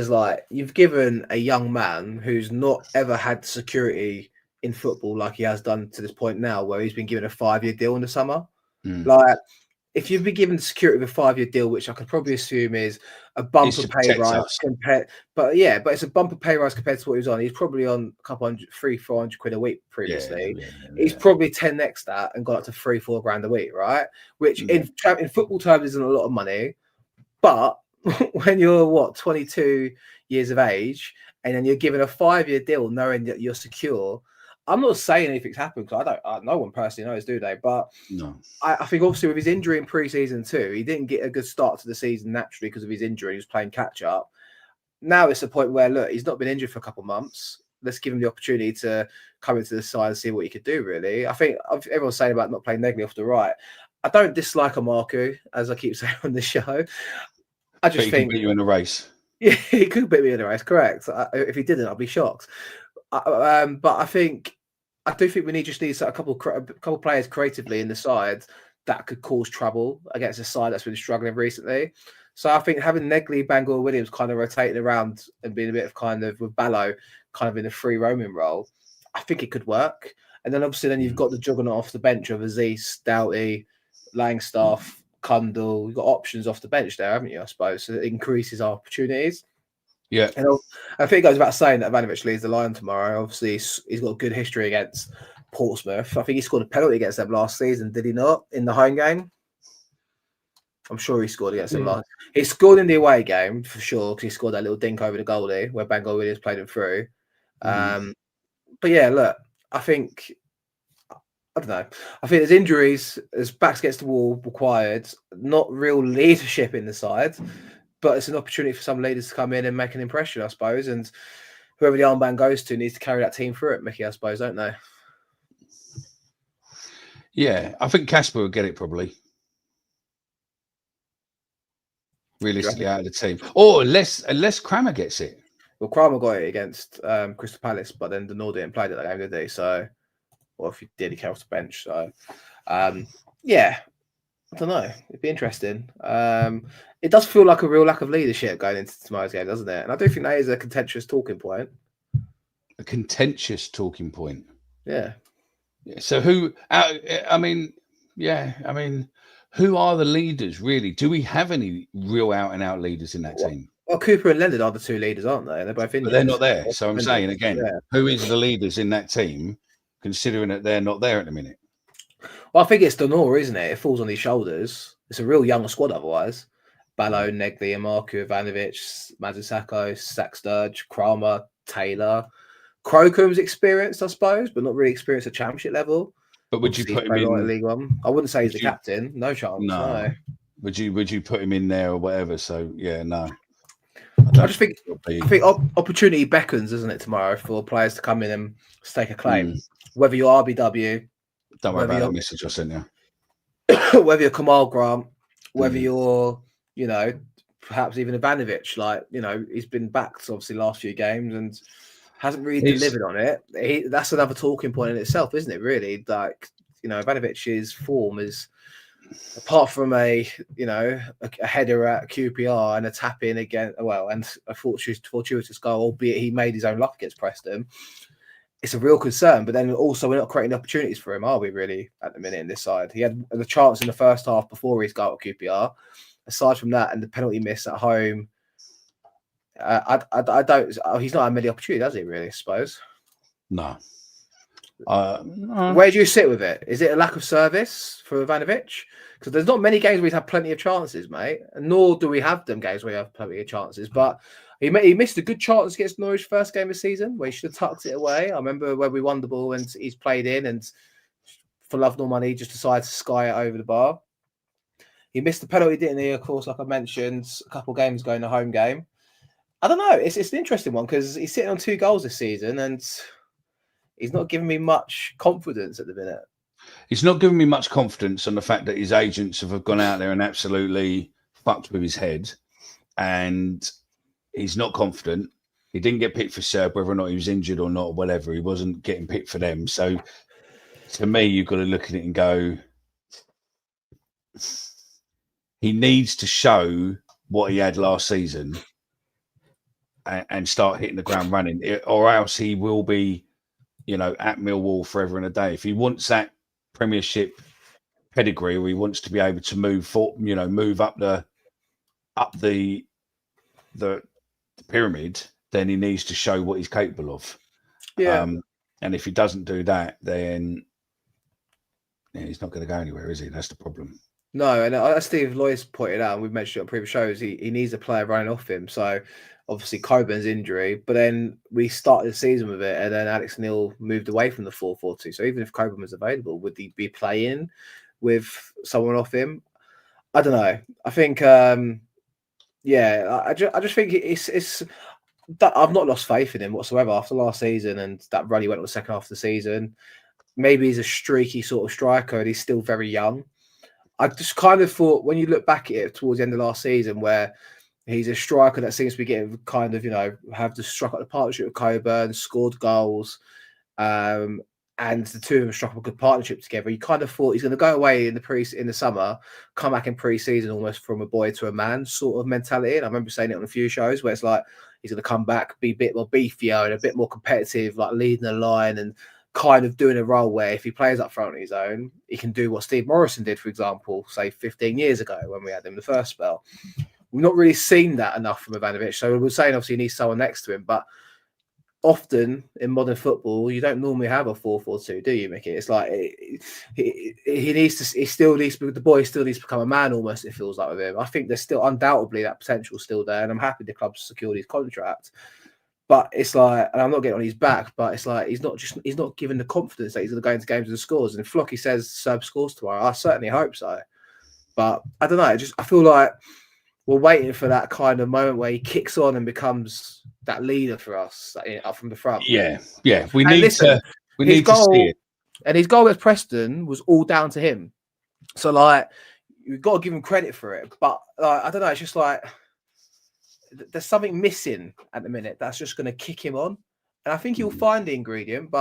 you've given a young man who's not ever had security in football like he has done to this point now, where he's been given a 5-year deal in the summer. If you've been given security with a 5-year deal, which I could probably assume is a bumper pay rise but it's a bumper pay rise compared to what he was on. He's probably on a couple hundred, 300-400 quid a week previously. He's probably 10x that and got up to 3-4 grand a week, right? Which in football terms isn't a lot of money, but when you're 22 years of age and then you're given a 5-year deal, knowing that you're secure. I'm not saying anything's happened because no one personally knows, do they? But
no,
I think obviously with his injury in pre-season too, he didn't get a good start to the season naturally because of his injury. He was playing catch up. Now it's a point where, look, he's not been injured for a couple of months. let's give him the opportunity to come into the side and see what he could do, really. I think everyone's saying about not playing Negley off the right. I don't dislike Marku, as I keep saying on the show. I just think...
he can beat you in a race.
Yeah, he could beat me in a race, correct. If he didn't, I'd be shocked. But I do think we just need a couple players creatively in the side that could cause trouble against a side that's been struggling recently. So I think having Negley, Bangor, Williams kind of rotating around and being a bit of kind of with Ballo kind of in a free roaming role, I think it could work. And then obviously you've got the juggernaut off the bench of Azeez, Doughty, Langstaff, Kundal. You've got options off the bench there, haven't you, I suppose? So it increases our opportunities.
Yeah.
And I think it goes without saying that Ivanović leads the line tomorrow. Obviously, he's got a good history against Portsmouth. I think he scored a penalty against them last season, did he not, in the home game? I'm sure he scored against them last. He scored in the away game, for sure, because he scored that little dink over the goalie where Bangor Williams played him through. But yeah, look, I don't know. I think there's injuries, as backs against the wall required, not real leadership in the side, but it's an opportunity for some leaders to come in and make an impression, I suppose. And whoever the armband goes to needs to carry that team through it, Mickey, I suppose, don't they?
Yeah, I think Casper will get it probably. Realistically, out of the team. Or unless Kramer gets it.
Well, Kramer got it against Crystal Palace, but then the Nord didn't play that game, did he? So, well, if he did, he came off the bench. So, yeah, I don't know. It'd be interesting. It does feel like a real lack of leadership going into tomorrow's game, doesn't it? And I do think that is a contentious talking point.
A contentious talking point.
Yeah.
So who are the leaders, really? Do we have any real out-and-out leaders in that team?
Well, Cooper and Leonard are the two leaders, aren't they? They're both injured.
But they're not there. So I'm saying again, who is the leaders in that team, considering that they're not there at the minute?
Well, I think it's Donor, isn't it? It falls on his shoulders. It's a real young squad otherwise. Ballo, Negley, Marku, Ivanović, Mazusako, Sack-Sturge, Kramer, Taylor. Crocombe's experienced, I suppose, but not really experienced at championship level.
But would you put him in
League One? I wouldn't say he's the captain. No chance. No.
Would you put him in there or whatever? So yeah, no.
I think opportunity beckons, isn't it, tomorrow for players to come in and stake a claim. Whether you're RBW,
don't worry about that message I sent you.
Whether you're Kamal Grant, whether you're, perhaps even Ivanović, he's been backed obviously last few games and hasn't really delivered on it. That's another talking point in itself, isn't it? Really, Ivanovic's form is, apart from a header at QPR and a tap in again, and a fortuitous goal, albeit he made his own luck against Preston. It's a real concern, but then also we're not creating opportunities for him, are we? Really, at the minute in this side, he had the chance in the first half before his goal at QPR. Aside from that, and the penalty miss at home. I don't. He's not had many opportunities, has he? Really, I suppose.
No.
Where do you sit with it? Is it a lack of service for Ivanović? Because there's not many games where he's had plenty of chances, mate. Nor do we have them games where we have plenty of chances. But he missed a good chance against Norwich first game of the season where he should have tucked it away. I remember where we won the ball and he's played in and for love nor money just decided to sky it over the bar. He missed the penalty, didn't he? Of course, like I mentioned, a couple of games ago in the home game. I don't know. It's an interesting one because he's sitting on 2 goals this season and he's not giving me much confidence at the minute.
He's not giving me much confidence on the fact that his agents have gone out there and absolutely fucked with his head. And he's not confident. He didn't get picked for Serb, whether or not he was injured or not, or whatever. He wasn't getting picked for them. So to me, you've got to look at it and go, he needs to show what he had last season and start hitting the ground running, or else he will be, at Millwall forever and a day. If he wants that Premiership pedigree, or he wants to be able to move up the pyramid, then he needs to show what he's capable of. Yeah. And if he doesn't do that, then he's not going to go anywhere, is he? That's the problem.
No, and as Steve Loyce pointed out, and we've mentioned it on previous shows, he needs a player running off him. So obviously Coburn's injury, but then we started the season with it, and then Alex Neil moved away from the 4-4-2. So even if Coburn was available, would he be playing with someone off him? I don't know. I think, I just think it's. I've not lost faith in him whatsoever after last season and that run he went on the second half of the season. Maybe he's a streaky sort of striker and he's still very young. I just kind of thought when you look back at it towards the end of last season, where he's a striker that seems to be getting kind of, have just struck up the partnership with Coburn, scored goals, and the two of them struck up a good partnership together. You kind of thought he's going to go away in the summer, come back in pre-season almost from a boy to a man sort of mentality. And I remember saying it on a few shows where it's like he's going to come back, be a bit more beefier and a bit more competitive, like leading the line and kind of doing a role where if he plays up front on his own, he can do what Steve Morrison did, for example, say 15 years ago when we had him the first spell. We've not really seen that enough from Ivanović. So we're saying obviously he needs someone next to him, but often in modern football, you don't normally have a 4-4-2, do you, Mickey? It's like the boy still needs to become a man almost, it feels like with him. I think there's still undoubtedly that potential still there, and I'm happy the club's secured his contract. But it's like, and I'm not getting on his back, but it's like he's not given the confidence that he's going to go into games and scores. And if Flocky says Serb scores tomorrow, I certainly hope so. But I don't know. I feel like we're waiting for that kind of moment where he kicks on and becomes that leader for us up from the front.
Yeah. We need to see it.
And his goal against Preston was all down to him. So like, you've got to give him credit for it. But I don't know. It's just like there's something missing at the minute that's just going to kick him on. And I think he'll find the ingredient.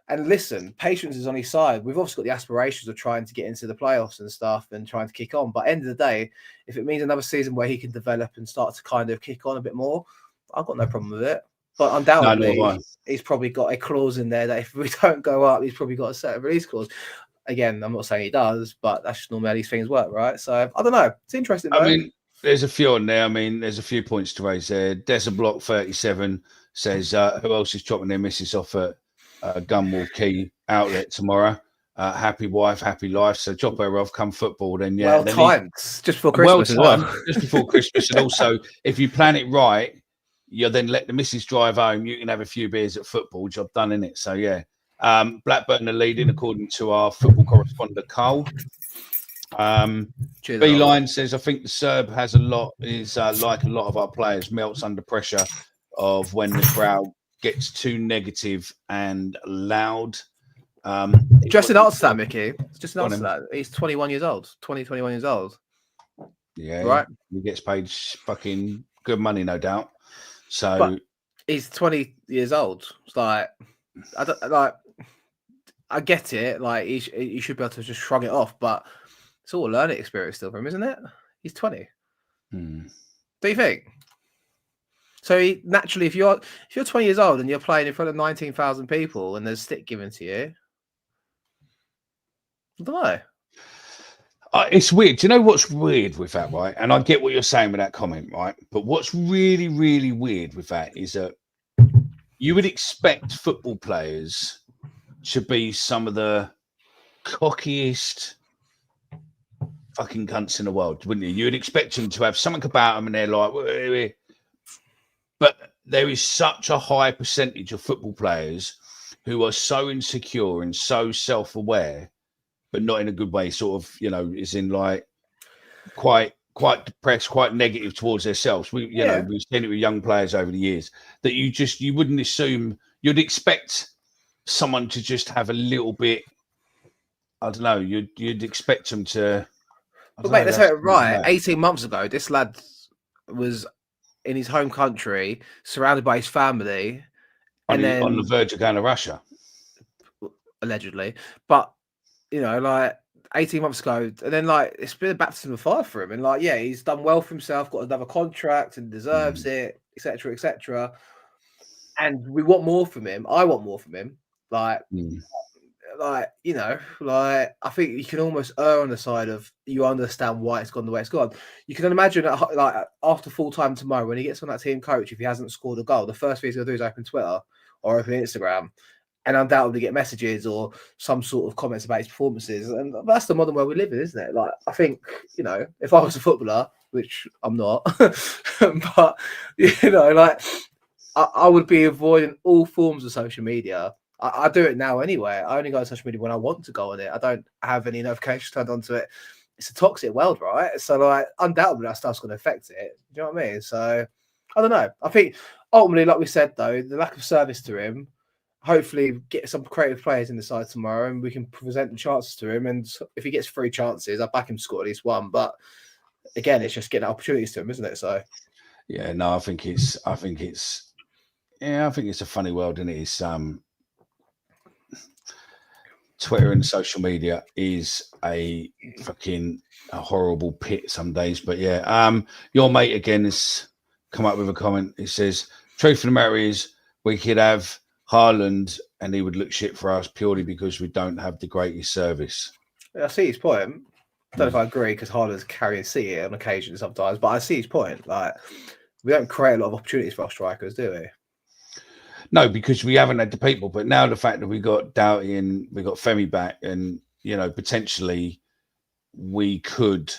And listen, patience is on his side. We've obviously got the aspirations of trying to get into the playoffs and stuff and trying to kick on. But at the end of the day, if it means another season where he can develop and start to kind of kick on a bit more, I've got no problem with it. But undoubtedly, he's probably got a clause in there that if we don't go up, he's probably got a set of release clause. Again, I'm not saying he does, but that's just normally how these things work, right? So I don't know. It's interesting.
I mean, there's a few on there. I mean, there's a few points to raise there. Desablock 37 says, who else is chopping their missus off at Gunwall Quay outlet tomorrow? Happy wife, happy life. So chop her off, come football. Then
well timed, just before Christmas as well.
Just before Christmas, and also if you plan it right, you then let the missus drive home. You can have a few beers at football. Job done, innit? So yeah, Blackburn are leading according to our football correspondent Cole. Beeline says, I think the Serb has like a lot of our players, melts under pressure of when the crowd gets too negative and loud.
Just an answer to that, Mickey. Just an answer to that. He's 21 years old. 21 years old.
Yeah.
Right.
He gets paid fucking good money, no doubt. So
but he's 20 years old. It's like, I get it. Like he should be able to just shrug it off, but it's all a learning experience still for him, isn't it? He's 20. Do you think? So naturally, if you're 20 years old and you're playing in front of 19,000 people and there's stick given to you, I don't know.
It's weird. Do you know what's weird with that, right? And I get what you're saying with that comment, right? But what's really, really weird with that is that you would expect football players to be some of the cockiest fucking cunts in the world, wouldn't you? You would expect them to have something about them and they're like... But there is such a high percentage of football players who are so insecure and so self-aware, but not in a good way, sort of, is in like quite depressed, quite negative towards themselves. We've seen it with young players over the years that you wouldn't assume. You'd expect someone to just have a little bit, I don't know, you'd expect them to.
But mate, let's say it right. 18 months ago, this lad was in his home country, surrounded by his family,
and then on the verge of going to Russia,
allegedly. But like 18 months ago, and then like it's been a baptism of fire for him. And like, yeah, he's done well for himself, got another contract, and deserves it, etc., etc. And we want more from him. I want more from him. Like. Like, I think you can almost err on the side of you understand why it's gone the way it's gone. You can imagine that, like, after full time tomorrow, when he gets on that team coach, if he hasn't scored a goal, the first thing he's going to do is open Twitter or open Instagram and undoubtedly get messages or some sort of comments about his performances. And that's the modern world we live in, isn't it? Like, I think, if I was a footballer, which I'm not, but, like, I would be avoiding all forms of social media. I do it now anyway. I only go on social media when I want to go on it. I don't have any notifications turned onto it. It's a toxic world, right? So, like, undoubtedly that stuff's going to affect it. Do you know what I mean? So, I don't know. I think ultimately, like we said, though, the lack of service to him, hopefully get some creative players in the side tomorrow and we can present the chances to him. And if he gets 3 chances, I back him to score at least 1. But again, it's just getting opportunities to him, isn't it? So
yeah, no, I think it's a funny world, isn't it? It's Twitter and social media is a horrible pit some days. But yeah, your mate again has come up with a comment. It says, truth of the matter is we could have Haaland and he would look shit for us purely because we don't have the greatest service.
I see his point. I don't know if I agree because Haaland's carrying City on occasion sometimes, but I see his point. Like, we don't create a lot of opportunities for our strikers, do we?
No, because we haven't had the people. But now the fact that we got Doughty and we got Femi back, and potentially we could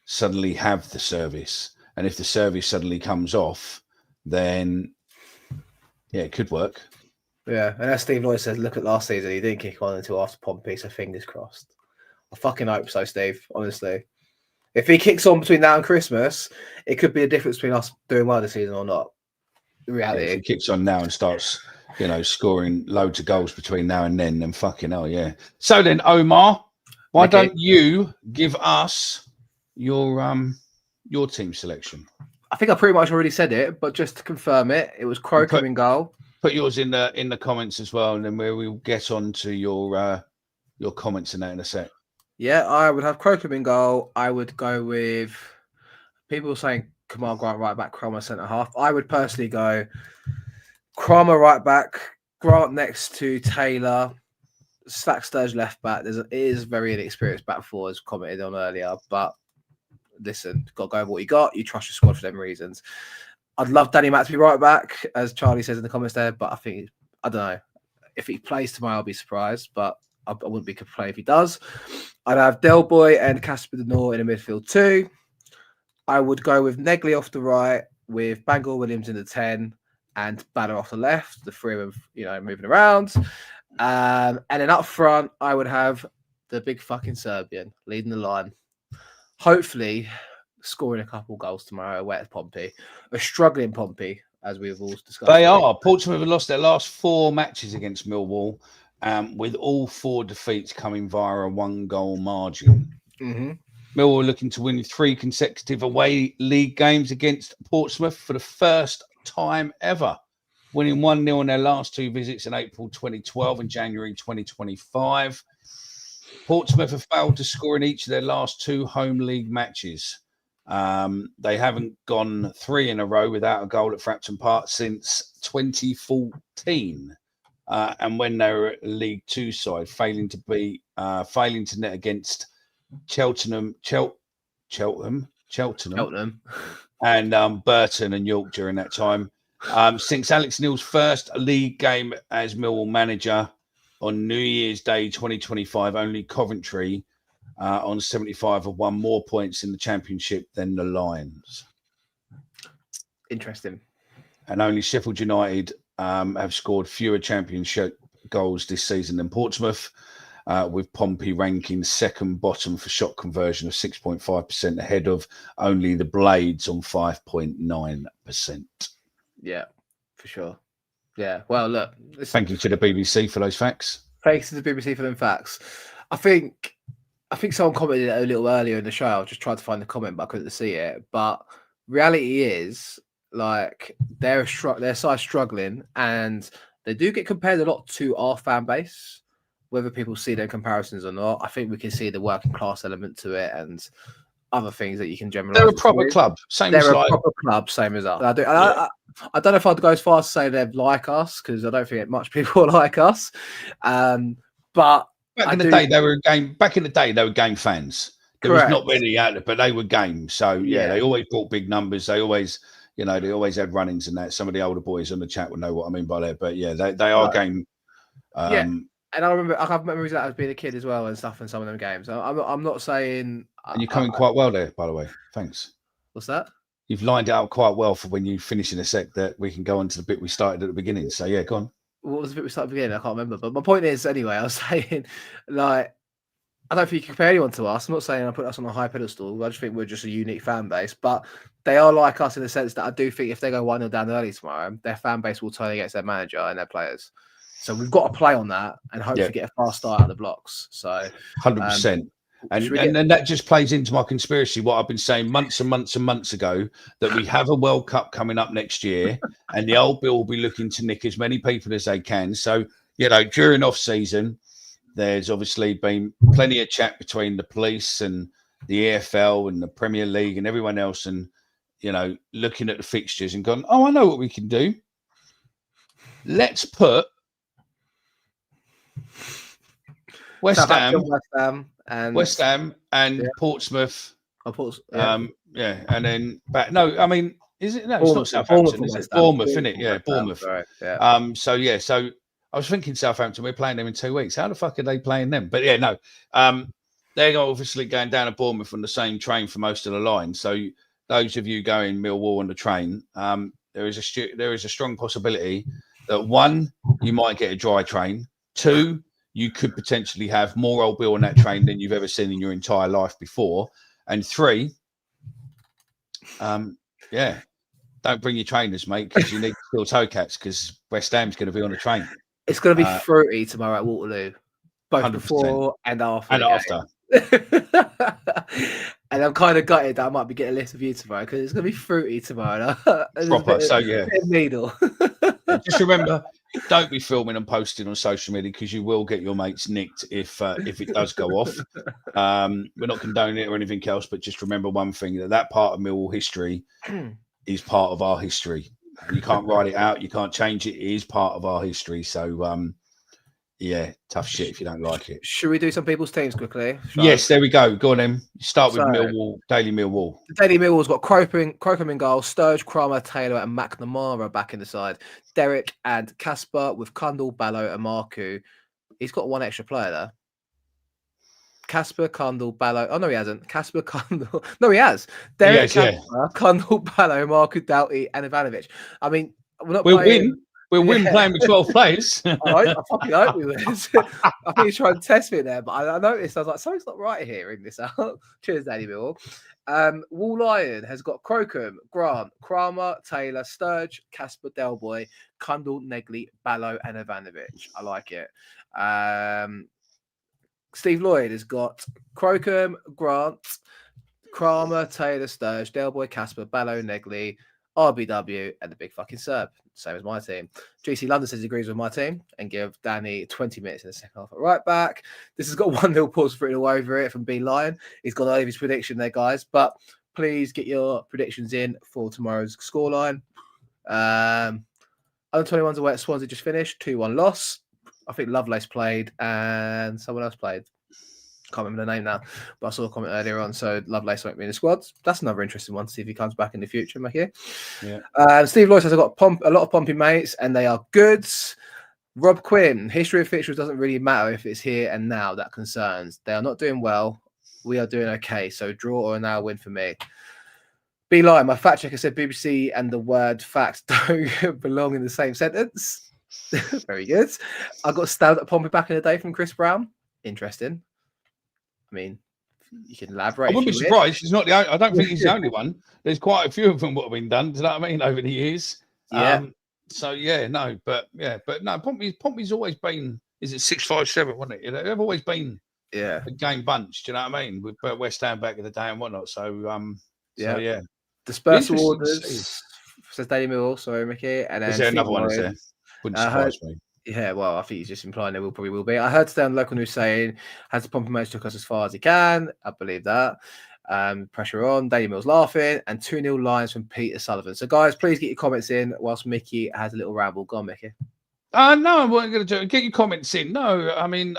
suddenly have the service. And if the service suddenly comes off, then it could work.
Yeah, and as Steve Lloyd says, look at last season, he didn't kick on until after Pompey, so fingers crossed. I fucking hope so, Steve, honestly. If he kicks on between now and Christmas, it could be a difference between us doing well this season or not. The reality.
If he kicks on now and starts, scoring loads of goals between now and then fucking hell, yeah. So then, Omar, why don't you give us your team selection?
I think I pretty much already said it, but just to confirm it, it was Crocombe in goal.
Put yours in the comments as well, and then we'll get on to your comments in that in a sec.
Yeah, I would have Crocombe in goal. I would go with people saying Kamal Grant right back, Cromer centre half. I would personally go Cromer right back, Grant next to Taylor, Slack Sturge left back. It is very inexperienced back four, as commented on earlier. But listen, got to go with what you got. You trust your squad for them reasons. I'd love Danny Matt to be right back, as Charlie says in the comments there. But I don't know. If he plays tomorrow, I'll be surprised. But I wouldn't be complaining if he does. I'd have Del Boy and Casper De Noor in the midfield too. I would go with Negley off the right, with Bangor Williams in the 10 and Banner off the left. The three of them, moving around. And then up front, I would have the big fucking Serbian leading the line. Hopefully, scoring a couple goals tomorrow away at Pompey. A struggling Pompey, as we've all discussed.
They are. Portsmouth have lost their last 4 matches against Millwall, with all 4 defeats coming via a 1-goal margin.
Mm-hmm.
Millwall looking to win 3 consecutive away league games against Portsmouth for the first time ever, winning 1-0 in their last 2 visits in April 2012 and January 2025. Portsmouth have failed to score in each of their last 2 home league matches. They haven't gone 3 in a row without a goal at Fratton Park since 2014. And when they were at League 2 side, failing to net against Cheltenham, and Burton and York during that time. Since Alex Neil's first league game as Millwall manager on New Year's Day 2025, only Coventry on 75 have won more points in the Championship than the Lions.
Interesting.
And only Sheffield United have scored fewer Championship goals this season than Portsmouth, with Pompey ranking second bottom for shot conversion of 6.5%, ahead of only the Blades on 5.9%.
Yeah, for sure. Yeah, well, look.
Thank you to the BBC for those facts.
Thanks to the BBC for them facts. I think someone commented a little earlier in the show. I just tried to find the comment, but I couldn't see it. But reality is, like, their side struggling, and they do get compared a lot to our fan base. Whether people see their comparisons or not, I think we can see the working class element to it and other things that you can generalize.
They're a proper club, same as
us. I don't know if I'd go as far as to say they're like us, because I don't think much people are like us. But back in the day, they were game fans. There was not many out there, but they were game. So yeah, they always brought big numbers. They always, they always had run-ins and that. Some of the older boys on the chat would know what I mean by that. But yeah, they are game. And I have memories of that as being a kid as well and stuff in some of them games. I'm not saying.
And you're coming quite well there, by the way. Thanks.
What's that?
You've lined it up quite well for when you finish in a sec that we can go on to the bit we started at the beginning. So yeah, go on.
What was the bit we started at the beginning? I can't remember. But my point is, anyway, I was saying, like, I don't think you can compare anyone to us. I'm not saying I put us on a high pedestal. I just think we're just a unique fan base. But they are like us in the sense that I do think if they go 1-0 down early tomorrow, their fan base will turn against their manager and their players. So we've got to play on that and hopefully get a fast start out of the blocks. So
100%. And that just plays into my conspiracy, what I've been saying months and months and months ago, that we have a World Cup coming up next year and the old Bill will be looking to nick as many people as they can. So, during off-season, there's obviously been plenty of chat between the police and the EFL and the Premier League and everyone else and, looking at the fixtures and gone, I know what we can do. Let's put West Ham and Portsmouth. And then back. No, I mean, is it? No, it's not Southampton. Is it Bournemouth? Isn't it? Yeah, Bournemouth.
Right, yeah.
So I was thinking Southampton. We're playing them in 2 weeks. How the fuck are they playing them? But they're obviously going down to Bournemouth on the same train for most of the line. So those of you going Millwall on the train, there is a strong possibility that 1, you might get a dry train. 2, you could potentially have more old Bill on that train than you've ever seen in your entire life before. And 3, don't bring your trainers, mate, because you need steel toe caps because West Ham's going to be on the train.
It's going to be fruity tomorrow at Waterloo, both 100%. Before and after.
And after.
And I'm kind of gutted that I might be getting a list of you tomorrow because it's going to be fruity tomorrow.
Proper,
needle.
Just remember, don't be filming and posting on social media because you will get your mates nicked if it does go off. We're not condoning it or anything else, but just remember one thing, that part of Millwall history is part of our history. You can't write it out. You can't change it. It is part of our history. So, tough shit if you don't like it.
Should we do some people's teams quickly?
Yes, there we go. Go on, then. Start with Millwall, Daily Millwall.
Daily Millwall's got Crocombe in goal, Sturge, Kramer, Taylor, and McNamara back in the side. Derek and Casper with Kundal, Ballo, and Marku. He's got one extra player there. Casper, Kundal, Ballo. Oh, no, he hasn't. Casper, Kundal. No, he has. Derek, Casper, Kundal, Ballo, Marku, Doughty, and Ivanović. I mean, we'll
win. We'll win playing with 12 players.
I fucking hope we win. I think he's trying to test me there, but I noticed, I was like, something's not right here in this out. Cheers, Danny Mill. Wall Lion has got Crocombe, Grant, Kramer, Taylor, Sturge, Casper, Delboy, Kundal, Negley, Ballo, and Ivanović. I like it. Steve Lloyd has got Crocombe, Grant, Kramer, Taylor, Sturge, Delboy, Casper, Ballo, Negley, RBW, and the big fucking Serb. Same as my team. GC London says he agrees with my team and give Danny 20 minutes in the second half at right back. This has got 1-0 Portsmouth written all over it from B Lion. He's got all of his prediction there, guys. But please get your predictions in for tomorrow's scoreline. Under 21s away at Swansea just finished. 2-1 loss. I think Lovelace played and someone else played. Can't remember the name now, but I saw a comment earlier on. So Lovelace won't be in the squad. That's another interesting one to see if he comes back in the future, Mickey. Yeah. Steve Lloyd says I've got a lot of Pompey mates and they are good. Rob Quinn, history of fixtures doesn't really matter if it's here and now. That concerns. They are not doing well. We are doing okay. So draw or now win for me. Be lying. My fact checker said BBC and the word facts don't belong in the same sentence. Very good. I got stabbed at Pompey back in the day from Chris Brown. Interesting. I mean, you can elaborate.
I wouldn't be surprised. He's not the only, I don't think he's the only one. There's quite a few of them what have been done. Do you know what I mean? Over the years.
Yeah.
But Pompey's always been. Is it 6-5-7? Wasn't it? They've always been.
Yeah.
A game bunch. Do you know what I mean? With West Ham back in the day and whatnot. So
Dispersal orders. Says Daily Mill. Sorry, Mickey. And then
is there another one? Is there? Wouldn't surprise me.
Yeah, well, I think he's just implying there probably will be. I heard today on local news saying, has the Pompey match took us as far as he can? I believe that. Pressure on. Daily Mill's laughing. And 2-0 Lions from Peter Sullivan. So, guys, please get your comments in whilst Mickey has a little ramble. Go on, Mickey.
No, I wasn't going to do it. Get your comments in. No, I mean,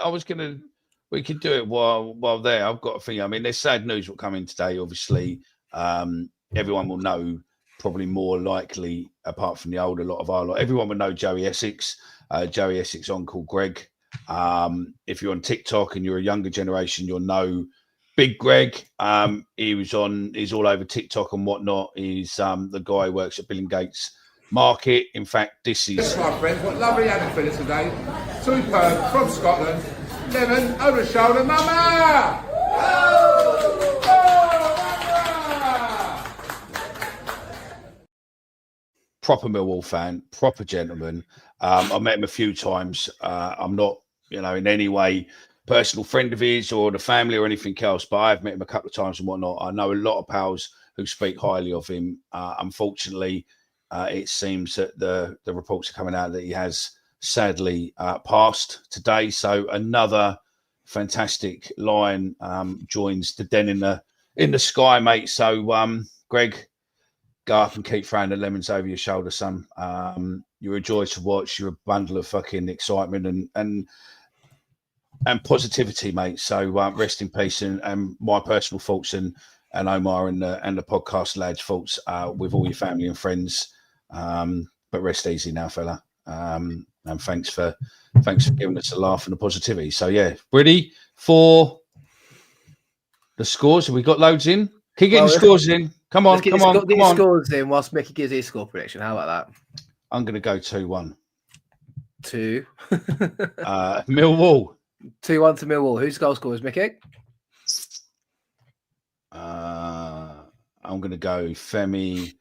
we could do it while there. I've got a thing. I mean, there's sad news will come in today, obviously. Everyone will know, probably more likely, apart from the older lot of our lot, everyone will know Joey Essex. Joey Essex Uncle Greg. If you're on TikTok and you're a younger generation, you'll know Big Greg. He's all over TikTok and whatnot. He's the guy who works at Billingsgate Market. In fact, this is...
Yes, my friends, what lovely atmosphere today. Superb, from Scotland. Lemon, over the shoulder, mama! Oh, mama!
proper Millwall fan, proper gentleman. I met him a few times. I'm not, in any way personal friend of his or the family or anything else, but I've met him a couple of times and whatnot. I know a lot of pals who speak highly of him. Unfortunately, it seems that the reports are coming out that he has sadly passed today. So another fantastic Lion joins the den in the sky, mate. So Greg, go up and keep throwing the lemons over your shoulder, son. You're a joy to watch. You're a bundle of fucking excitement and positivity, mate. So rest in peace, and my personal thoughts and Omar and the podcast lads' thoughts with all your family and friends. But rest easy now, fella. And thanks for giving us a laugh and the positivity. So yeah, ready for the scores? Have we got loads in? Keep getting scores in. Come on,
get your scores in whilst Mickey gives his score prediction. How about that?
I'm going to go 2-1.
2.
Millwall.
2-1 to Millwall. Whose goal scorers, Mickey?
I'm going to go Femi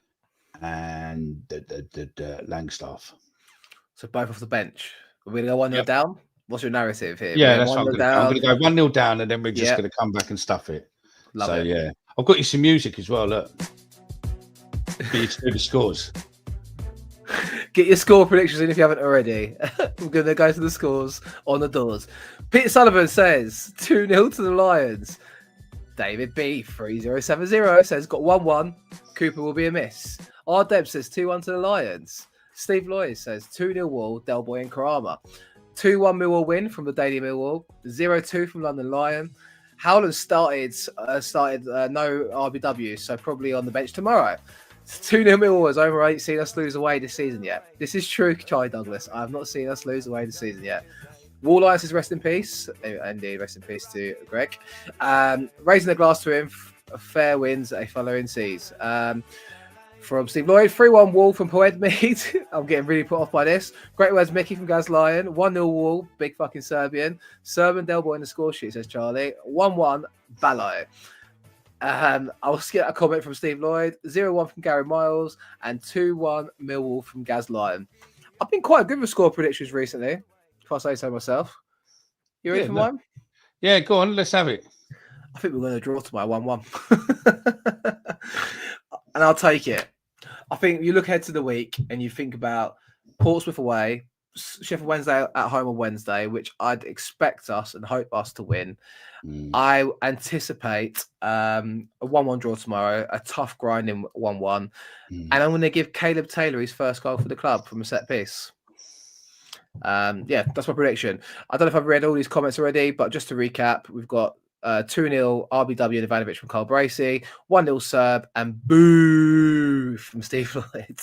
and Langstaff.
So both off the bench. We're going to go 1-0 down. What's your narrative here?
Yeah, that's what I'm going to go 1-0 down, and then we're just going to come back and stuff it.
Love it.
Yeah, I've got you some music as well. Look, get you to do the scores.
Get your score predictions in if you haven't already. We're going to go to the scores on the doors. Peter Sullivan says 2-0 to the Lions. David B 3070 says got 1-1. Cooper will be a miss. R Deb says 2-1 to the Lions. Steve Lloyd says 2-0 Wall, Del Boy and Karama. 2-1 Millwall win from the Daily Millwall. 0-2 from London Lion. Howland started no RBW, so probably on the bench tomorrow. 2-0 Millwall has over 8 seen us lose away this season yet. This is true, Charlie Douglas. I have not seen us lose away this season yet. Wall Lions says rest in peace. Indeed, rest in peace to Greg. Raising the glass to him, fair winds, a following seas. From Steve Lloyd, 3-1 Wall from Poed Mead. I'm getting really put off by this. Great words, Mickey from Gaz Lion. 1-0 Wall, big fucking Serbian. Serbian Delboy in the score sheet, says Charlie. 1-1 Ballo. I'll skip a comment from Steve Lloyd. 0-1 from Gary Miles. And 2-1 Millwall from Gaz Lion. I've been quite good with score predictions recently, if I say so myself. You ready for mine?
Yeah, go on. Let's have it.
I think we're going to draw tomorrow 1-1. And I'll take it. I think you look ahead to the week and you think about Portsmouth away, Sheffield Wednesday at home on Wednesday, which I'd expect us and hope us to win. I anticipate a 1-1 draw tomorrow, a tough grinding 1-1. And I'm going to give Caleb Taylor his first goal for the club from a set piece. Yeah, that's my prediction. I don't know if I've read all these comments already, but just to recap, we've got 2-0 RBW and Ivanović from Carl Bracey, 1-0 Serb, and boo from Steve Lloyd.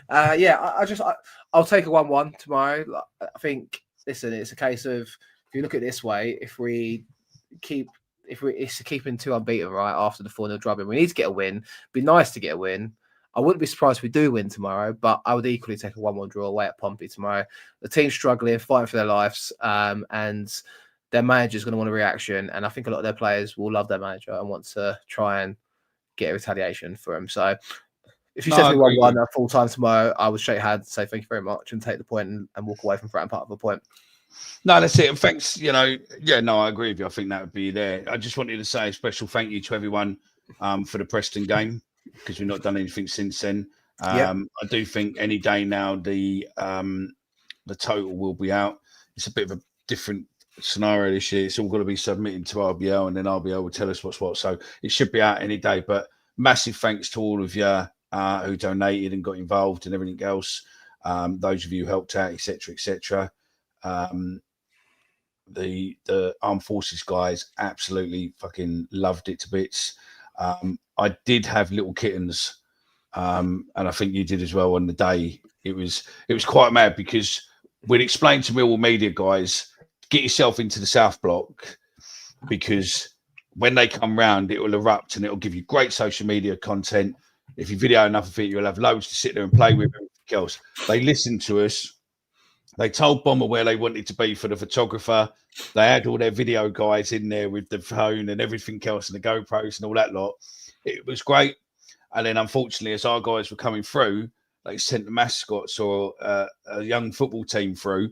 I'll take a 1-1 tomorrow. I think, listen, it's a case of, if you look at it this way, it's keeping 2 unbeaten right after the 4-0 drubbing, we need to get a win. It'd be nice to get a win. I wouldn't be surprised if we do win tomorrow, but I would equally take a 1-1 draw away at Pompey tomorrow. The team's struggling, fighting for their lives, and their manager's going to want a reaction, and I think a lot of their players will love their manager and want to try and get a retaliation for him. So if you said me 1-1 at full time tomorrow, I would shake hands, say thank you very much, and take the point and walk away from Fratton Park with a point.
No, that's it. And thanks, I agree with you. I think that would be there. I just wanted to say a special thank you to everyone for the Preston game, because we've not done anything since then. I do think any day now the total will be out. It's a bit of a different scenario this year. It's all got to be submitted to RBL, and then RBL will tell us what's what. So it should be out any day. But massive thanks to all of you who donated and got involved and everything else. Those of you who helped out, etc., etc. The Armed Forces guys absolutely fucking loved it to bits. I did have little kittens, and I think you did as well on the day. It was quite mad, because we'd explained to Millwall media guys, get yourself into the South Block, because when they come round, it will erupt and it will give you great social media content. If you video enough of it, you'll have loads to sit there and play with, everything else. They listened to us. They told Bomber where they wanted to be for the photographer. They had all their video guys in there with the phone and everything else, and the GoPros and all that lot. It was great. And then, unfortunately, as our guys were coming through, they sent the mascots or a young football team through,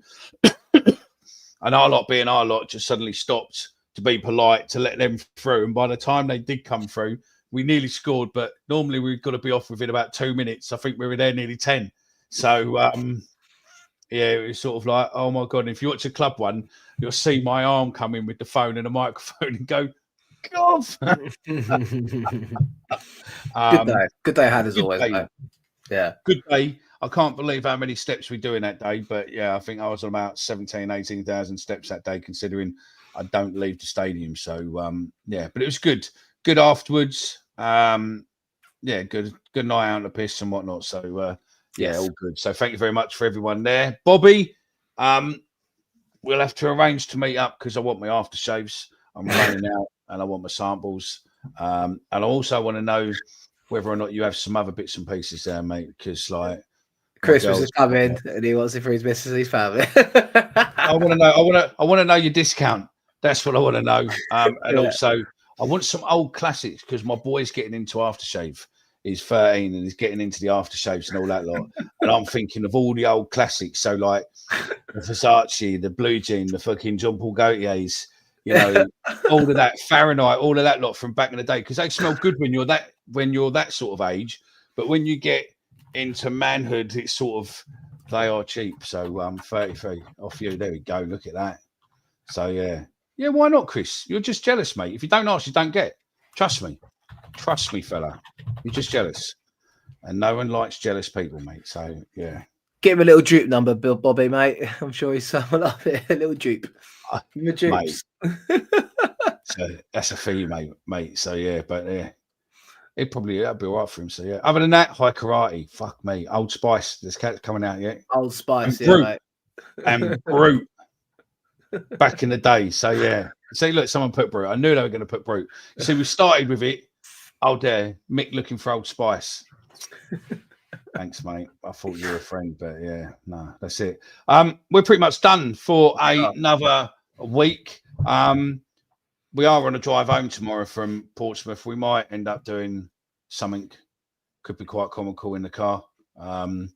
and our lot being our lot just suddenly stopped to be polite to let them through. And by the time they did come through, we nearly scored, but normally we've got to be off within about 2 minutes. I think we were there nearly 10. So, yeah, it was sort of like, oh my God. And if you watch a club one, you'll see my arm come in with the phone and the microphone and go, God.
Good day had as always. Day. Yeah.
Good day. I can't believe how many steps we're doing that day. But yeah, I think I was on about 18,000 steps that day, considering I don't leave the stadium. So, yeah, but it was good. Good afterwards. Yeah, good night out on the piss and whatnot. So, yeah, all good. So thank you very much for everyone there. Bobby, we'll have to arrange to meet up because I want my aftershaves. I'm running out and I want my samples. And I also want to know whether or not you have some other bits and pieces there, mate, because like
Christmas is coming and he wants it for his missus and his family.
I want to know. I want to know your discount. That's what I want to know. And also, I want some old classics because my boy's getting into aftershave. He's 13 and he's getting into the aftershaves and all that lot. And I'm thinking of all the old classics. So like the Versace, the Blue Jean, the fucking John Paul Gaultiers, you know, all of that Fahrenheit, all of that lot from back in the day, because they smell good when you're that sort of age. But when you get into manhood, it's sort of they are cheap. So 33 off you. There we go. Look at that. So yeah. Yeah, why not, Chris? You're just jealous, mate. If you don't ask, you don't get. Trust me. Trust me, fella. You're just jealous. And no one likes jealous people, mate. So, yeah.
Give him a little Joop number, Bill Bobby, mate. I'm sure he's someone up here. A little Joop. Give him a Joop.
So that's a fee, mate. So, yeah. But, yeah. That'd be all right for him. So, yeah. Other than that, high karate. Fuck me. Old Spice. This cat's coming out yet.
Old Spice,
and
mate.
And Brute. Back in the day. So, yeah. See, look, someone put Brute. I knew they were going to put Brute. See, we started with it. Oh, there. Mick looking for Old Spice. Thanks, mate. I thought you were a friend, but yeah, no, that's it. We're pretty much done for another week. We are on a drive home tomorrow from Portsmouth. We might end up doing something. Could be quite comical in the car. You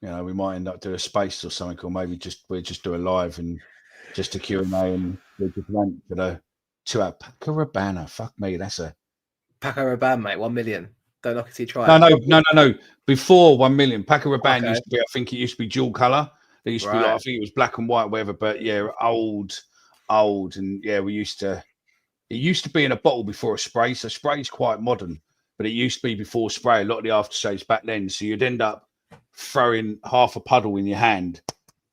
know, we might end up doing a space or something, or maybe we'll just do a live and just a Q&A and we'll just rant for the 2 hour Paco Rabanne. Fuck me, that's a
Paco Rabanne, mate. 1 million. Don't knock it till you try.
No. Before 1 million, Paco Rabanne used to be. I think it used to be dual color. It used to be like, I think it was black and white, whatever. But yeah, old, and yeah, we used to. It used to be in a bottle before a spray. So spray is quite modern, but it used to be before spray. A lot of the aftershaves back then, so you'd end up throwing half a puddle in your hand,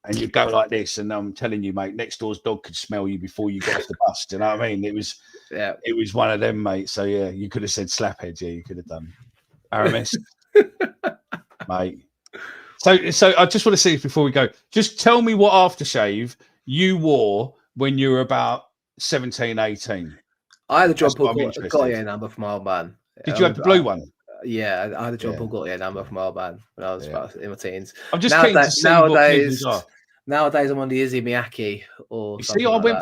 and you'd go like this. And I'm telling you, mate, next door's dog could smell you before you got off the bus. Do you know what I mean? It was one of them, mate. So yeah, you could have said slaphead. Yeah, you could have done RMS, mate. So I just want to see before we go. Just tell me what aftershave you wore when you were about 17, 18.
I had a John Paul Gaultier number from my old man.
Did you have the blue one?
Yeah, I had a John Paul Gaultier number from my old man when I was about in my teens.
I'm just keen to see what kids are.
Nowadays, I'm on the Isse Miyake or
see, I went.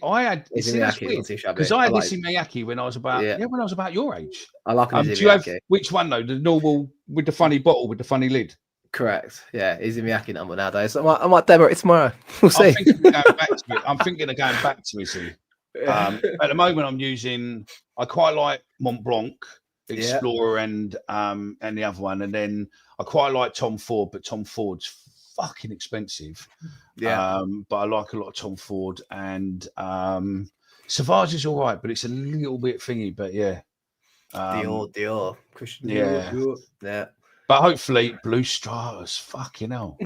I had Isse Miyake because I had Isse Miyake when I was about when I was about your age.
I like Isse Miyake.
Do you have which one though? The normal with the funny bottle with the funny lid.
Correct. Yeah, Isse Miyake number nowadays. So I might demo it tomorrow. We'll see.
I'm thinking of going back to Isse. At the moment, I'm using. I quite like Mont Blanc, Explorer, and the other one, and then I quite like Tom Ford, but Tom Ford's fucking expensive. Yeah. But I like a lot of Tom Ford, and Sauvage is all right, but it's a little bit thingy. But yeah,
Dior, Christian
yeah.
Dior. Yeah.
But hopefully, blue Stratas, fucking hell.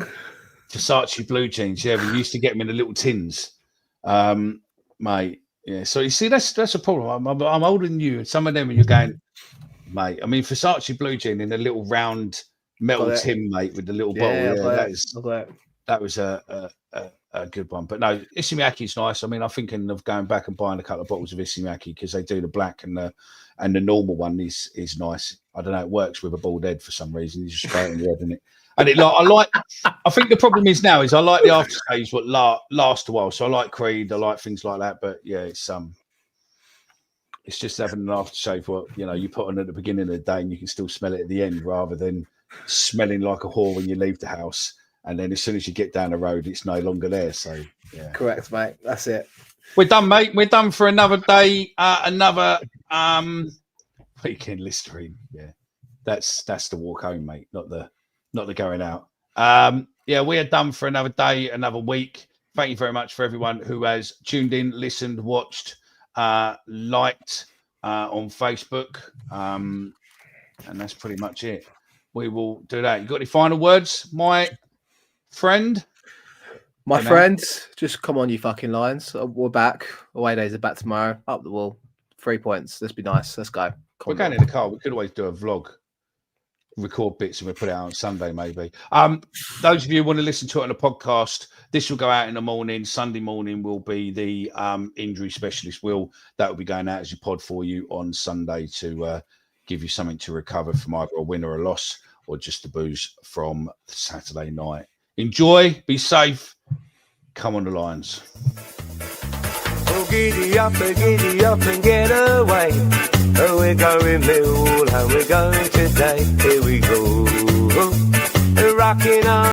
Versace blue jeans. Yeah, we used to get them in the little tins, mate. Yeah. So you see, that's a problem. I'm older than you, and some of them, and you're going, mate. I mean, Versace blue jean in a little round metal tin, mate, with the little bottle. Yeah, that was a good one. But no, Isse Miyake's nice. I mean, I'm thinking of going back and buying a couple of bottles of Isse Miyake because they do the black and the normal one is nice. I don't know, it works with a bald head for some reason. You just spray it on your head, and I think the problem is now is I like the aftershaves what last a while. So I like Creed, I like things like that. But yeah, it's it's just having an aftershave. What you put on at the beginning of the day, and you can still smell it at the end, rather than smelling like a whore when you leave the house, and then as soon as you get down the road, it's no longer there. So yeah,
correct, mate. That's it.
We're done, mate. We're done for another day. Another weekend Listerine. Yeah, that's the walk home, mate. Not the going out. Yeah, we are done for another day, another week. Thank you very much for everyone who has tuned in, listened, watched, liked on Facebook. And that's pretty much it. We will do that. You got any final words, my friend?
My friend, just come on, you fucking Lions. We're back. Away days are back tomorrow. Up the wall. 3 points. Let's be nice. Let's go.
We're going in the car. We could always do a vlog. Record bits and we put it out on Sunday, maybe. Those of you who want to listen to it on a podcast, this will go out in the morning. Sunday morning will be the injury specialist. That will be going out as your pod for you on Sunday to give you something to recover from either a win or a loss, or just the booze from Saturday night. Enjoy, be safe. Come on, the Lions.
Oh, giddy up and get away. Oh, we're going Millwall, and we're going today. Here we go, rocking on.